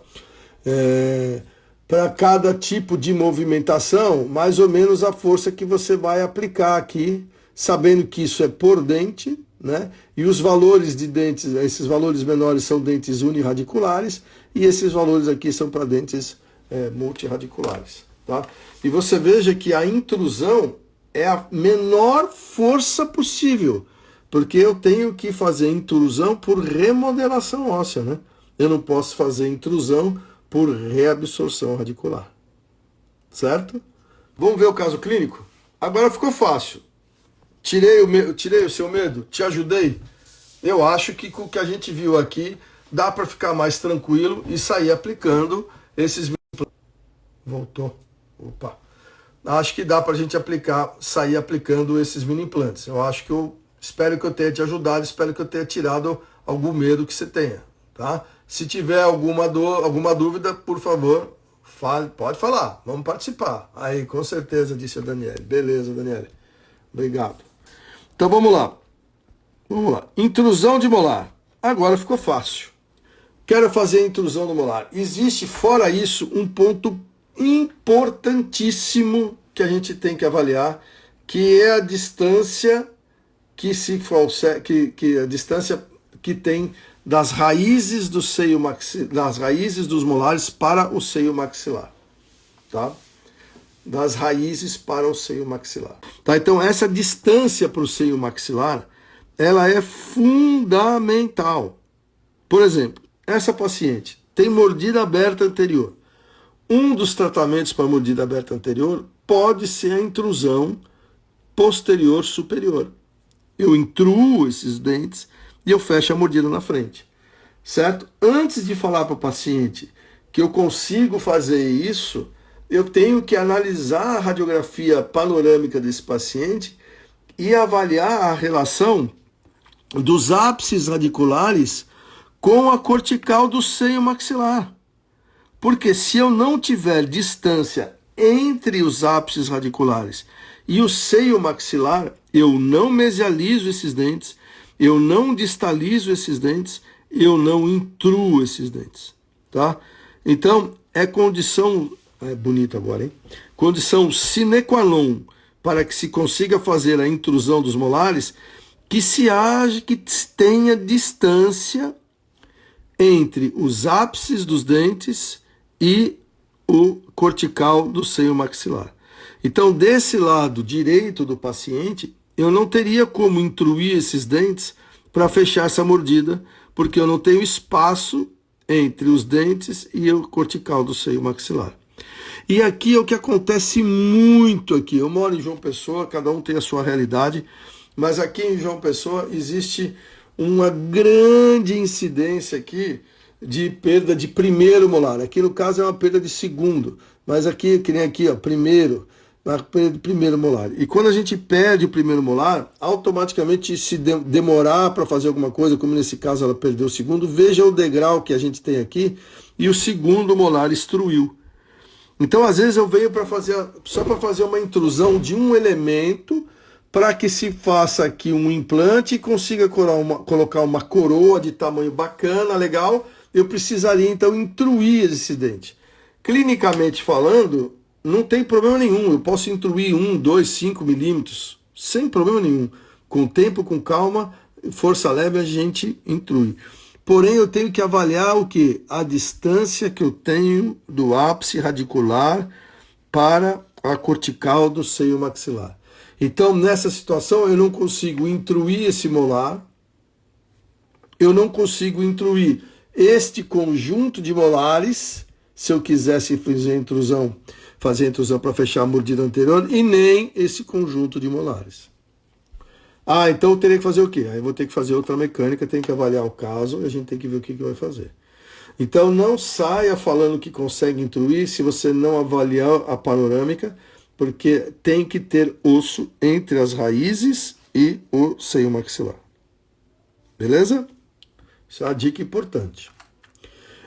Para cada tipo de movimentação, mais ou menos a força que você vai aplicar aqui, sabendo que isso é por dente, né? E os valores de dentes, esses valores menores são dentes unirradiculares, e esses valores aqui são para dentes multirradiculares. Tá? E você veja que a intrusão é a menor força possível, porque eu tenho que fazer intrusão por remodelação óssea, né? Eu não posso fazer intrusão por reabsorção radicular. Certo? Vamos ver o caso clínico? Agora ficou fácil. Tirei o seu medo? Te ajudei? Eu acho que com o que a gente viu aqui, dá para ficar mais tranquilo e sair aplicando esses... Voltou. Opa. Acho que dá para a gente sair aplicando esses mini implantes. Eu acho que espero que eu tenha te ajudado, espero que eu tenha tirado algum medo que você tenha. Tá? Se tiver alguma dúvida, por favor, pode falar, vamos participar. Aí, com certeza, disse a Daniele. Beleza, Daniele. Obrigado. Então vamos lá. Vamos lá. Intrusão de molar. Agora ficou fácil. Quero fazer a intrusão do molar. Existe, fora isso, um ponto importantíssimo que a gente tem que avaliar, que é a distância a distância que tem das raízes do seio das raízes dos molares para o seio maxilar, tá? Das raízes para o seio maxilar. Tá? Então essa distância para o seio maxilar, ela é fundamental. Por exemplo, essa paciente tem mordida aberta anterior. Um dos tratamentos para mordida aberta anterior pode ser a intrusão posterior superior. Eu intruo esses dentes e eu fecho a mordida na frente. Certo? Antes de falar para o paciente que eu consigo fazer isso, eu tenho que analisar a radiografia panorâmica desse paciente e avaliar a relação dos ápices radiculares com a cortical do seio maxilar. Porque se eu não tiver distância entre os ápices radiculares e o seio maxilar, eu não mesializo esses dentes, eu não distalizo esses dentes, eu não intruo esses dentes, tá? Então, é condição, é bonito agora, hein? Condição sine qua non para que se consiga fazer a intrusão dos molares, que se haja, que tenha distância entre os ápices dos dentes e o cortical do seio maxilar. Então, desse lado direito do paciente, eu não teria como intruir esses dentes para fechar essa mordida, porque eu não tenho espaço entre os dentes e o cortical do seio maxilar. E aqui é o que acontece muito aqui. Eu moro em João Pessoa, cada um tem a sua realidade, mas aqui em João Pessoa existe uma grande incidência aqui de perda de primeiro molar. Aqui no caso é uma perda de segundo, mas aqui, que nem aqui, ó, primeiro molar. E quando a gente perde o primeiro molar, automaticamente, se demorar para fazer alguma coisa, como nesse caso ela perdeu o segundo, veja o degrau que a gente tem aqui, e o segundo molar extruiu. Então, às vezes eu venho só para fazer uma intrusão de um elemento, para que se faça aqui um implante e consiga colocar uma coroa de tamanho bacana, legal, eu precisaria então intruir esse dente. Clinicamente falando, não tem problema nenhum, eu posso intruir 1, 2, 5 milímetros, sem problema nenhum. Com tempo, com calma, força leve, a gente intrui. Porém, eu tenho que avaliar o quê? A distância que eu tenho do ápice radicular para a cortical do seio maxilar. Então, nessa situação, eu não consigo intruir esse molar, eu não consigo intruir este conjunto de molares, se eu quisesse fazer a intrusão para fechar a mordida anterior, e nem esse conjunto de molares. Então eu teria que fazer o quê? Aí eu vou ter que fazer outra mecânica, tem que avaliar o caso e a gente tem que ver o que vai fazer. Então não saia falando que consegue intruir se você não avaliar a panorâmica, porque tem que ter osso entre as raízes e o seio maxilar. Beleza? Isso é uma dica importante.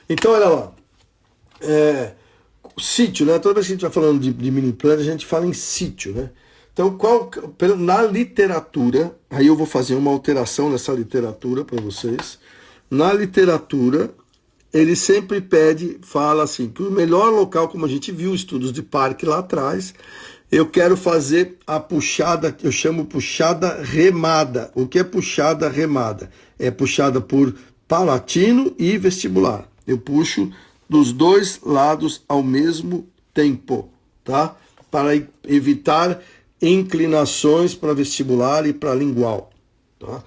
Então, olha lá. Sítio, né? Toda vez que a gente vai falando de mini implante, a gente fala em sítio, né? Então, na literatura, aí eu vou fazer uma alteração nessa literatura para vocês. Na literatura, ele sempre fala assim, que o melhor local, como a gente viu, estudos de Park lá atrás, eu quero fazer a puxada, eu chamo puxada remada. O que é puxada remada? É puxada por palatino e vestibular. Eu puxo dos dois lados ao mesmo tempo, tá? Para evitar inclinações para vestibular e para lingual, tá?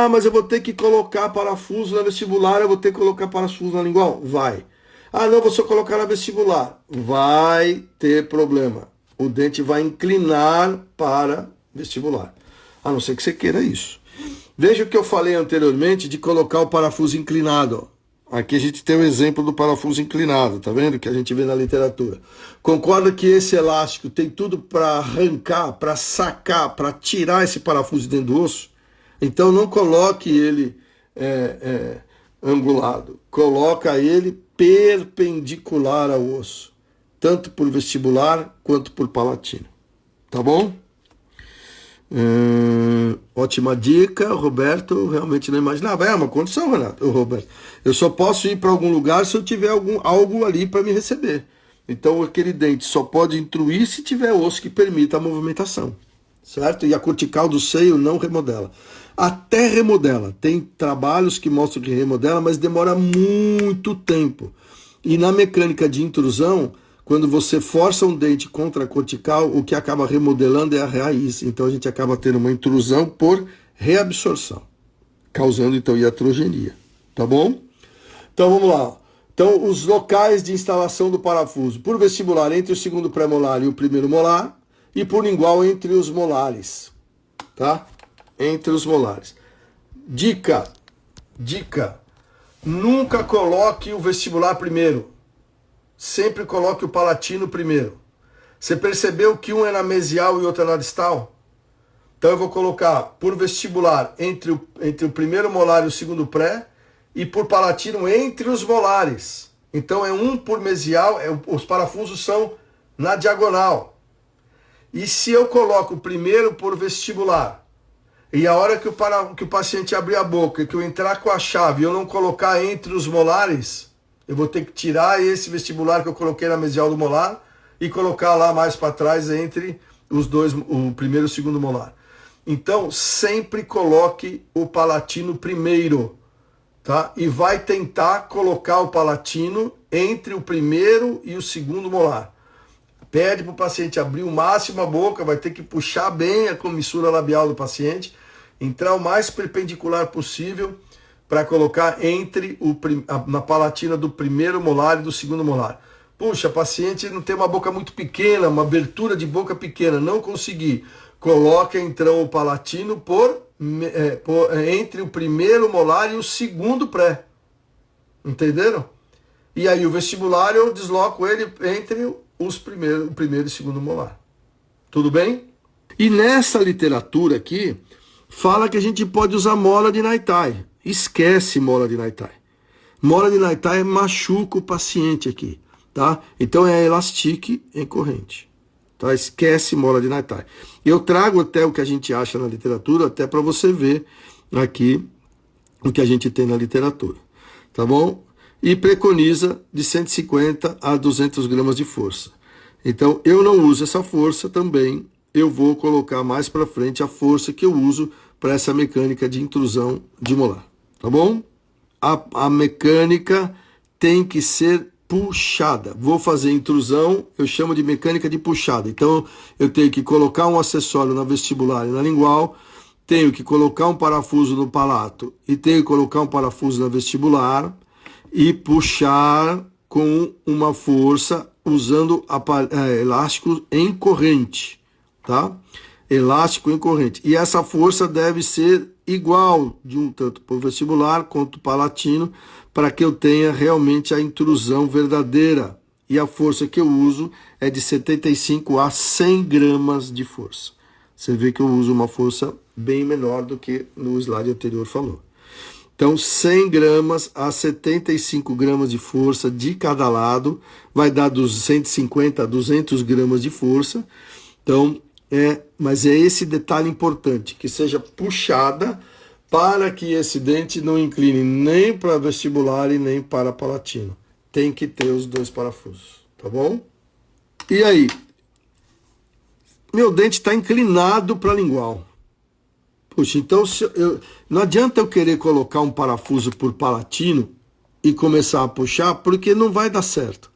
Mas eu vou ter que colocar parafuso na vestibular, eu vou ter que colocar parafuso na lingual? Vai. Não, vou só colocar na vestibular. Vai ter problema. O dente vai inclinar para vestibular. A não ser que você queira isso. Veja o que eu falei anteriormente de colocar o parafuso inclinado, ó. Aqui a gente tem o exemplo do parafuso inclinado, tá vendo? Que a gente vê na literatura. Concorda que esse elástico tem tudo para arrancar, para sacar, para tirar esse parafuso dentro do osso? Então não coloque ele angulado. Coloca ele perpendicular ao osso. Tanto por vestibular quanto por palatino. Tá bom? Ótima dica, Roberto. Realmente não imaginava. É uma condição, Renato, Roberto. Eu só posso ir para algum lugar se eu tiver algo ali para me receber. Então aquele dente só pode intruir se tiver osso que permita a movimentação, certo? E a cortical do seio não remodela. Até remodela. Tem trabalhos que mostram que remodela, mas demora muito tempo. E na mecânica de intrusão, quando você força um dente contra a cortical, o que acaba remodelando é a raiz. Então a gente acaba tendo uma intrusão por reabsorção, causando então iatrogenia. Tá bom? Então vamos lá. Então os locais de instalação do parafuso. Por vestibular entre o segundo pré-molar e o primeiro molar. E por lingual entre os molares. Tá? Entre os molares. Dica. Nunca coloque o vestibular primeiro. sempre coloque o palatino primeiro. Você percebeu que um é na mesial e outro é na distal? Então eu vou colocar por vestibular entre o primeiro molar e o segundo pré, e por palatino entre os molares. Então é um por mesial, os parafusos são na diagonal. E se eu coloco o primeiro por vestibular, e a hora que o paciente abrir a boca, que eu entrar com a chave e eu não colocar entre os molares, eu vou ter que tirar esse vestibular que eu coloquei na mesial do molar e colocar lá mais para trás entre os dois, o primeiro e o segundo molar. Então, sempre coloque o palatino primeiro, tá? E vai tentar colocar o palatino entre o primeiro e o segundo molar. Pede para o paciente abrir o máximo a boca, vai ter que puxar bem a comissura labial do paciente, entrar o mais perpendicular possível para colocar entre na palatina do primeiro molar e do segundo molar. Puxa, a paciente não tem uma boca muito pequena, uma abertura de boca pequena, não consegui. Coloque então o palatino entre o primeiro molar e o segundo pré. Entenderam? E aí o vestibular eu desloco ele entre o primeiro e segundo molar. Tudo bem? E nessa literatura aqui, fala que a gente pode usar mola de Naitai. Esquece mola de Naitai. Mola de Naitai machuca o paciente aqui, tá? Então é elastique em corrente. Tá? Esquece mola de Naitai. Eu trago até o que a gente acha na literatura, até para você ver aqui o que a gente tem na literatura. Tá bom? E preconiza de 150 a 200 gramas de força. Então, eu não uso essa força também. Eu vou colocar mais para frente a força que eu uso para essa mecânica de intrusão de molar. Tá bom? A mecânica tem que ser puxada. Vou fazer intrusão, eu chamo de mecânica de puxada. Então, eu tenho que colocar um acessório na vestibular e na lingual, tenho que colocar um parafuso no palato e tenho que colocar um parafuso na vestibular e puxar com uma força usando elástico em corrente, tá? Elástico em corrente. E essa força deve ser igual, de um tanto para o vestibular quanto o palatino, para que eu tenha realmente a intrusão verdadeira. E a força que eu uso é de 75 a 100 gramas de força. Você vê que eu uso uma força bem menor do que no slide anterior falou. Então, 100 gramas a 75 gramas de força de cada lado, vai dar dos 150 a 200 gramas de força. Então, mas é esse detalhe importante, que seja puxada para que esse dente não incline nem para vestibular e nem para palatino. Tem que ter os dois parafusos, tá bom? E aí? Meu dente está inclinado para a lingual. Puxa, então não adianta eu querer colocar um parafuso por palatino e começar a puxar, porque não vai dar certo.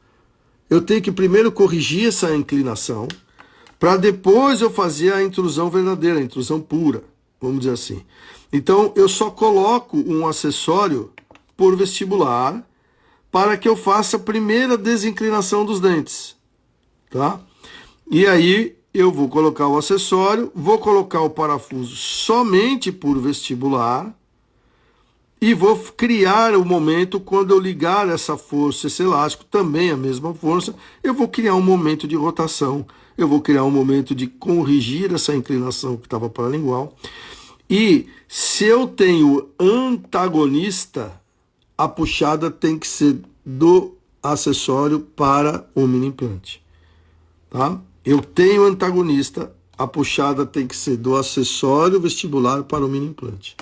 Eu tenho que primeiro corrigir essa inclinação, para depois eu fazer a intrusão verdadeira, a intrusão pura, vamos dizer assim. Então, eu só coloco um acessório por vestibular para que eu faça a primeira desinclinação dos dentes, tá? E aí, eu vou colocar o acessório, vou colocar o parafuso somente por vestibular e vou criar o momento quando eu ligar essa força, esse elástico, também a mesma força, eu vou criar um momento de rotação, eu vou criar um momento de corrigir essa inclinação que estava paralingual. E se eu tenho antagonista, a puxada tem que ser do acessório para o mini implante, tá? Eu tenho antagonista, a puxada tem que ser do acessório vestibular para o mini implante.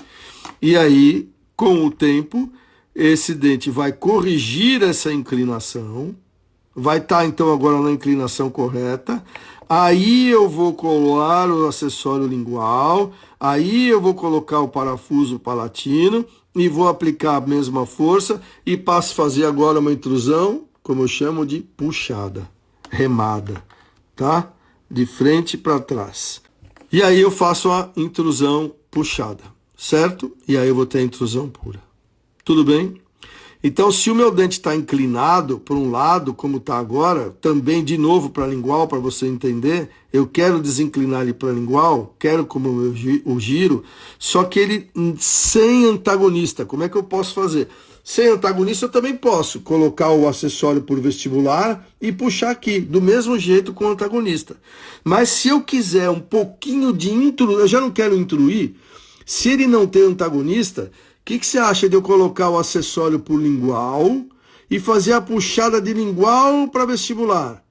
E aí, com o tempo, esse dente vai corrigir essa inclinação, vai estar então agora na inclinação correta, aí eu vou colar o acessório lingual, aí eu vou colocar o parafuso palatino e vou aplicar a mesma força e passo a fazer agora uma intrusão, como eu chamo de puxada, remada, tá? De frente para trás. E aí eu faço a intrusão puxada, certo? E aí eu vou ter a intrusão pura. Tudo bem? Então, se o meu dente está inclinado para um lado, como está agora, também de novo para a lingual, para você entender, eu quero desinclinar ele para a lingual, quero como o giro, só que ele sem antagonista. Como é que eu posso fazer? Sem antagonista eu também posso colocar o acessório por vestibular e puxar aqui, do mesmo jeito com o antagonista. Mas se eu quiser um pouquinho de eu já não quero intruir, se ele não tem antagonista, o que você acha de eu colocar o acessório por lingual e fazer a puxada de lingual para vestibular?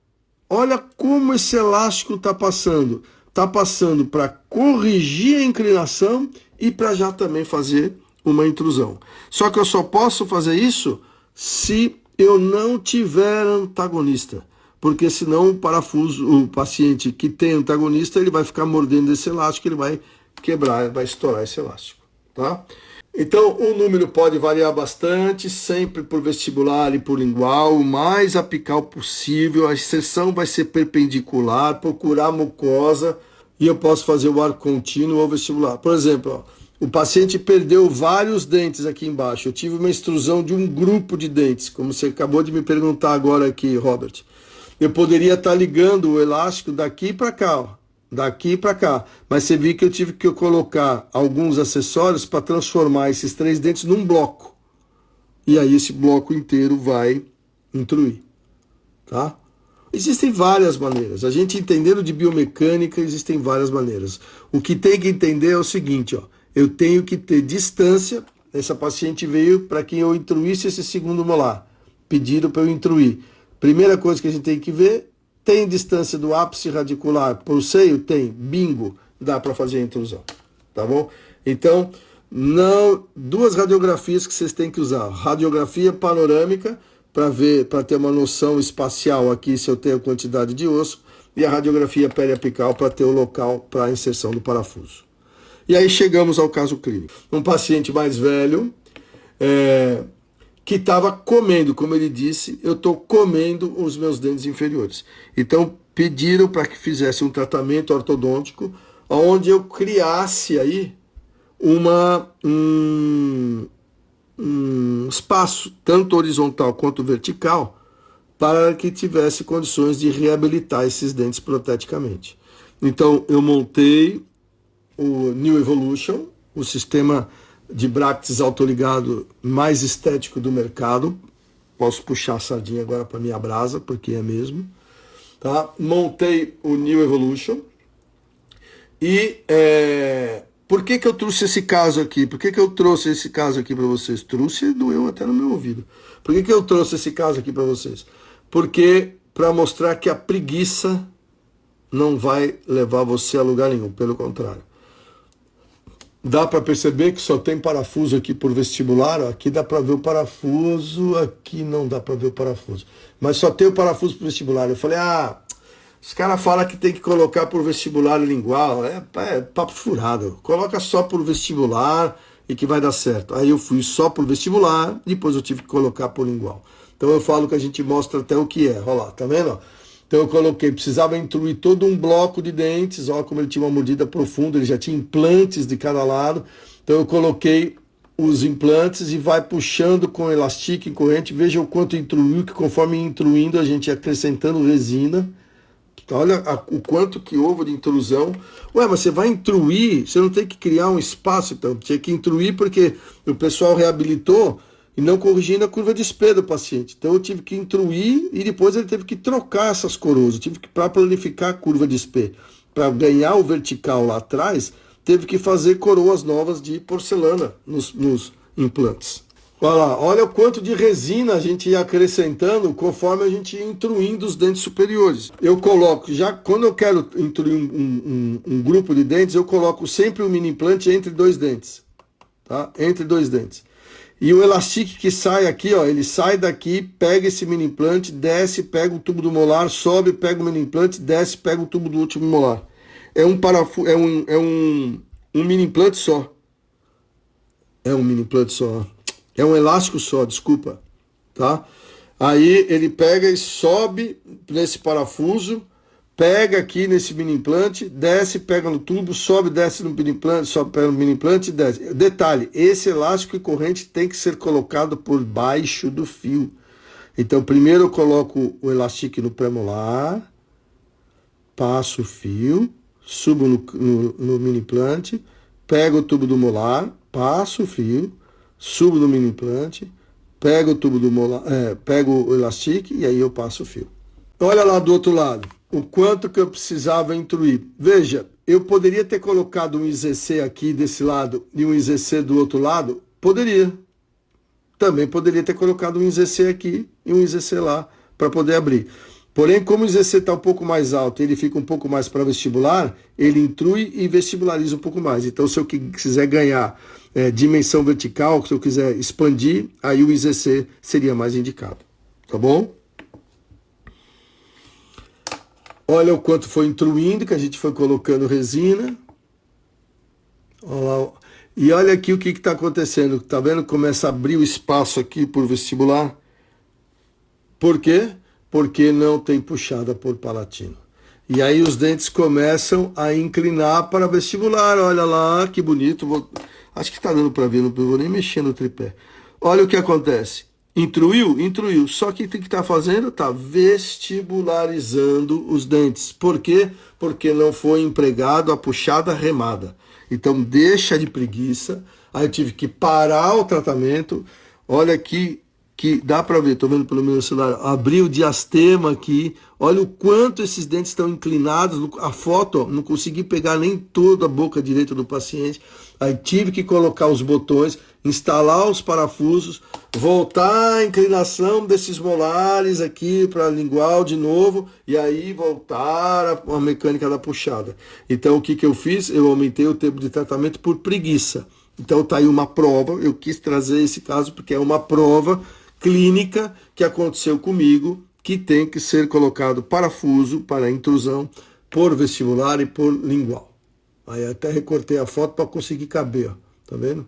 Olha como esse elástico está passando. Está passando para corrigir a inclinação e para já também fazer uma intrusão. Só que eu só posso fazer isso se eu não tiver antagonista. Porque senão o parafuso, o paciente que tem antagonista, ele vai ficar mordendo esse elástico, ele vai quebrar, vai estourar esse elástico, tá? Então, o número pode variar bastante, sempre por vestibular e por lingual, o mais apical possível. A inserção vai ser perpendicular, procurar mucosa, e eu posso fazer o ar contínuo ou vestibular. Por exemplo, ó, o paciente perdeu vários dentes aqui embaixo. Eu tive uma extrusão de um grupo de dentes, como você acabou de me perguntar agora aqui, Robert. Eu poderia estar ligando o elástico daqui para cá, ó, daqui para cá. Mas você viu que eu tive que colocar alguns acessórios para transformar esses 3 dentes num bloco. E aí esse bloco inteiro vai intruir, tá? Existem várias maneiras. A gente entendendo de biomecânica, existem várias maneiras. O que tem que entender é o seguinte, ó. Eu tenho que ter distância. Essa paciente veio para que eu intruísse esse segundo molar. Pediram para eu intruir. Primeira coisa que a gente tem que ver, tem distância do ápice radicular para o seio? Tem. Bingo. Dá para fazer a intrusão. Tá bom? Então, não, 2 radiografias que vocês têm que usar. Radiografia panorâmica, para ver, para ter uma noção espacial aqui se eu tenho quantidade de osso, e a radiografia periapical para ter o local para a inserção do parafuso. E aí chegamos ao caso clínico. Um paciente mais velho, que estava comendo, como ele disse, eu estou comendo os meus dentes inferiores. Então pediram para que fizesse um tratamento ortodôntico, onde eu criasse aí um espaço, tanto horizontal quanto vertical, para que tivesse condições de reabilitar esses dentes proteticamente. Então eu montei o New Evolution, o sistema de brackets autoligado mais estético do mercado. Posso puxar a sardinha agora para minha brasa, porque é mesmo. Tá? Montei o New Evolution. E por que eu trouxe esse caso aqui? Por que eu trouxe esse caso aqui para vocês? Trouxe e doeu até no meu ouvido. Por que eu trouxe esse caso aqui para vocês? Porque para mostrar que a preguiça não vai levar você a lugar nenhum, pelo contrário. Dá para perceber que só tem parafuso aqui por vestibular, ó. Aqui dá para ver o parafuso, aqui não dá para ver o parafuso. Mas só tem o parafuso por vestibular. Eu falei, os caras falam que tem que colocar por vestibular e lingual. É papo furado. Coloca só por vestibular e que vai dar certo. Aí eu fui só por vestibular, depois eu tive que colocar por lingual. Então eu falo que a gente mostra até o que é. Olha lá, tá vendo? Então eu coloquei, precisava intruir todo um bloco de dentes, ó, como ele tinha uma mordida profunda, ele já tinha implantes de cada lado. Então eu coloquei os implantes e vai puxando com elastique e corrente. Veja o quanto intruiu, que conforme intruindo a gente ia acrescentando resina. Olha o quanto que houve de intrusão. Ué, mas você vai intruir, você não tem que criar um espaço, então. Tinha que intruir porque o pessoal reabilitou e não corrigindo a curva de Spee do paciente. Então eu tive que intruir e depois ele teve que trocar essas coroas. Eu tive que, para planificar a curva de Spee, para ganhar o vertical lá atrás, teve que fazer coroas novas de porcelana nos implantes. Olha lá, olha o quanto de resina a gente ia acrescentando conforme a gente ia intruindo os dentes superiores. Eu coloco, já quando eu quero intruir um grupo de dentes, eu coloco sempre um mini implante entre 2 dentes. Tá? Entre 2 dentes. E o elastique que sai aqui, ó, ele sai daqui, pega esse mini implante, desce, pega o tubo do molar, sobe, pega o mini implante, desce, pega o tubo do último molar. É um parafuso, é um mini implante só. É um mini implante só. É um elástico só, desculpa, tá? Aí ele pega e sobe nesse parafuso, pega aqui nesse mini implante, desce, pega no tubo, sobe, desce no mini implante, sobe, pega no mini implante e desce. Detalhe, esse elástico e corrente tem que ser colocado por baixo do fio. Então, primeiro eu coloco o elastique no premolar, passo o fio, subo no mini implante, pego o tubo do molar, passo o fio, subo no mini implante, pego o tubo do molar, pego o elastique e aí eu passo o fio. Olha lá do outro lado, o quanto que eu precisava intruir. Veja, eu poderia ter colocado um IZC aqui desse lado e um IZC do outro lado? Poderia. Também poderia ter colocado um IZC aqui e um IZC lá para poder abrir. Porém, como o IZC está um pouco mais alto, ele fica um pouco mais para vestibular, ele intrui e vestibulariza um pouco mais. Então, se eu quiser ganhar dimensão vertical, se eu quiser expandir, aí o IZC seria mais indicado. Tá bom? Olha o quanto foi intruindo, que a gente foi colocando resina. Olha lá. E olha aqui o que está acontecendo. Tá vendo? Começa a abrir o espaço aqui por vestibular. Por quê? Porque não tem puxada por palatino. E aí os dentes começam a inclinar para vestibular. Olha lá, que bonito. Acho que está dando para ver, não vou nem mexer no tripé. Olha o que acontece. Intruiu? Intruiu. Só que o que está fazendo? Está vestibularizando os dentes. Por quê? Porque não foi empregado a puxada remada. Então deixa de preguiça. Aí eu tive que parar o tratamento. Olha aqui. Que dá para ver, estou vendo pelo meu celular, abri o diastema aqui, olha o quanto esses dentes estão inclinados, a foto, ó, não consegui pegar nem toda a boca direita do paciente, aí tive que colocar os botões, instalar os parafusos, voltar a inclinação desses molares aqui para lingual de novo, e aí voltar a mecânica da puxada. Então o que eu fiz? Eu aumentei o tempo de tratamento por preguiça. Então tá aí uma prova, eu quis trazer esse caso porque é uma prova clínica que aconteceu comigo, que tem que ser colocado parafuso para intrusão por vestibular e por lingual. Aí até recortei a foto para conseguir caber, ó. Tá vendo?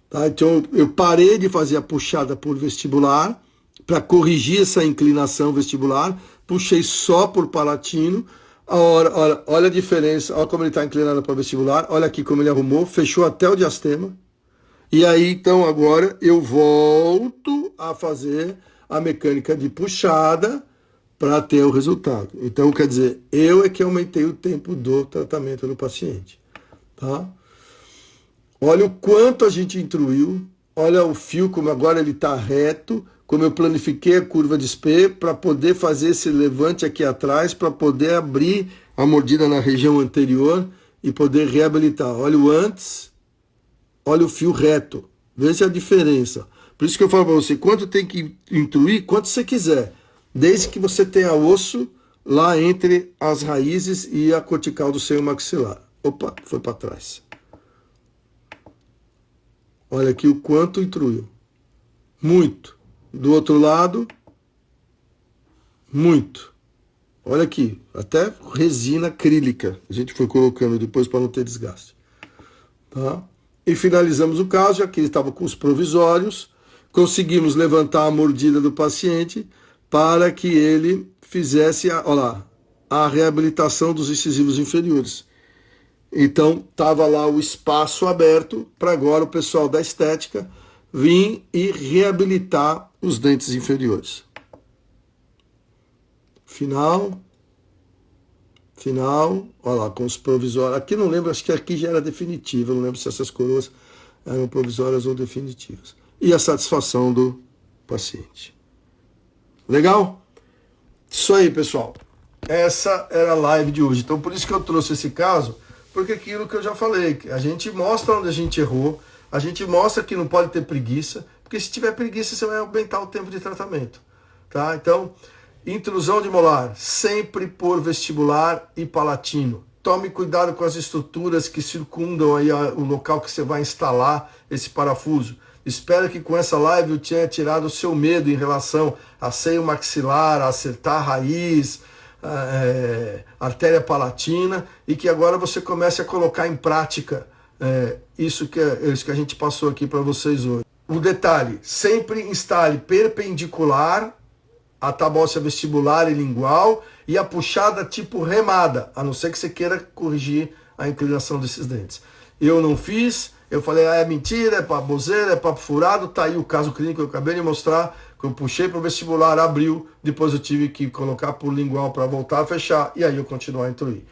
Tá, então eu parei de fazer a puxada por vestibular para corrigir essa inclinação vestibular, puxei só por palatino. Olha a diferença, olha como ele está inclinado para vestibular, olha aqui como ele arrumou, fechou até o diastema. E aí, então, agora eu volto a fazer a mecânica de puxada para ter o resultado. Então, quer dizer, eu é que aumentei o tempo do tratamento do paciente. Tá? Olha o quanto a gente intruiu, olha o fio, como agora ele está reto, como eu planifiquei a curva de SP para poder fazer esse levante aqui atrás, para poder abrir a mordida na região anterior e poder reabilitar. Olha o antes. Olha o fio reto, veja a diferença. Por isso que eu falo para você, quanto tem que intruir, quanto você quiser. Desde que você tenha osso lá entre as raízes e a cortical do seio maxilar. Opa, foi para trás. Olha aqui o quanto intruiu. Muito. Do outro lado, muito. Olha aqui, até resina acrílica. A gente foi colocando depois para não ter desgaste. Tá? E finalizamos o caso, já que ele estava com os provisórios, conseguimos levantar a mordida do paciente para que ele fizesse a reabilitação dos incisivos inferiores. Então, estava lá o espaço aberto para agora o pessoal da estética vir e reabilitar os dentes inferiores. Final, olha lá, com os provisórios. Aqui não lembro, acho que aqui já era definitiva, não lembro se essas coroas eram provisórias ou definitivas. E a satisfação do paciente. Legal? Isso aí, pessoal. Essa era a live de hoje. Então, por isso que eu trouxe esse caso, porque aquilo que eu já falei, a gente mostra onde a gente errou, a gente mostra que não pode ter preguiça, porque se tiver preguiça, você vai aumentar o tempo de tratamento. Tá? Então, intrusão de molar, sempre por vestibular e palatino. Tome cuidado com as estruturas que circundam aí o local que você vai instalar esse parafuso. Espero que com essa live eu tenha tirado o seu medo em relação a seio maxilar, a acertar a raiz, artéria palatina, e que agora você comece a colocar em prática isso que a gente passou aqui para vocês hoje. O detalhe, sempre instale perpendicular a tábua óssea vestibular e lingual e a puxada tipo remada, a não ser que você queira corrigir a inclinação desses dentes. Eu não fiz, eu falei, é mentira, é baboseira, é papo furado, tá aí o caso clínico que eu acabei de mostrar, que eu puxei para o vestibular, abriu, depois eu tive que colocar por lingual para voltar a fechar, e aí eu continuar a intruir.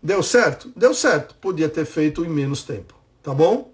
Deu certo? Deu certo. Podia ter feito em menos tempo, tá bom?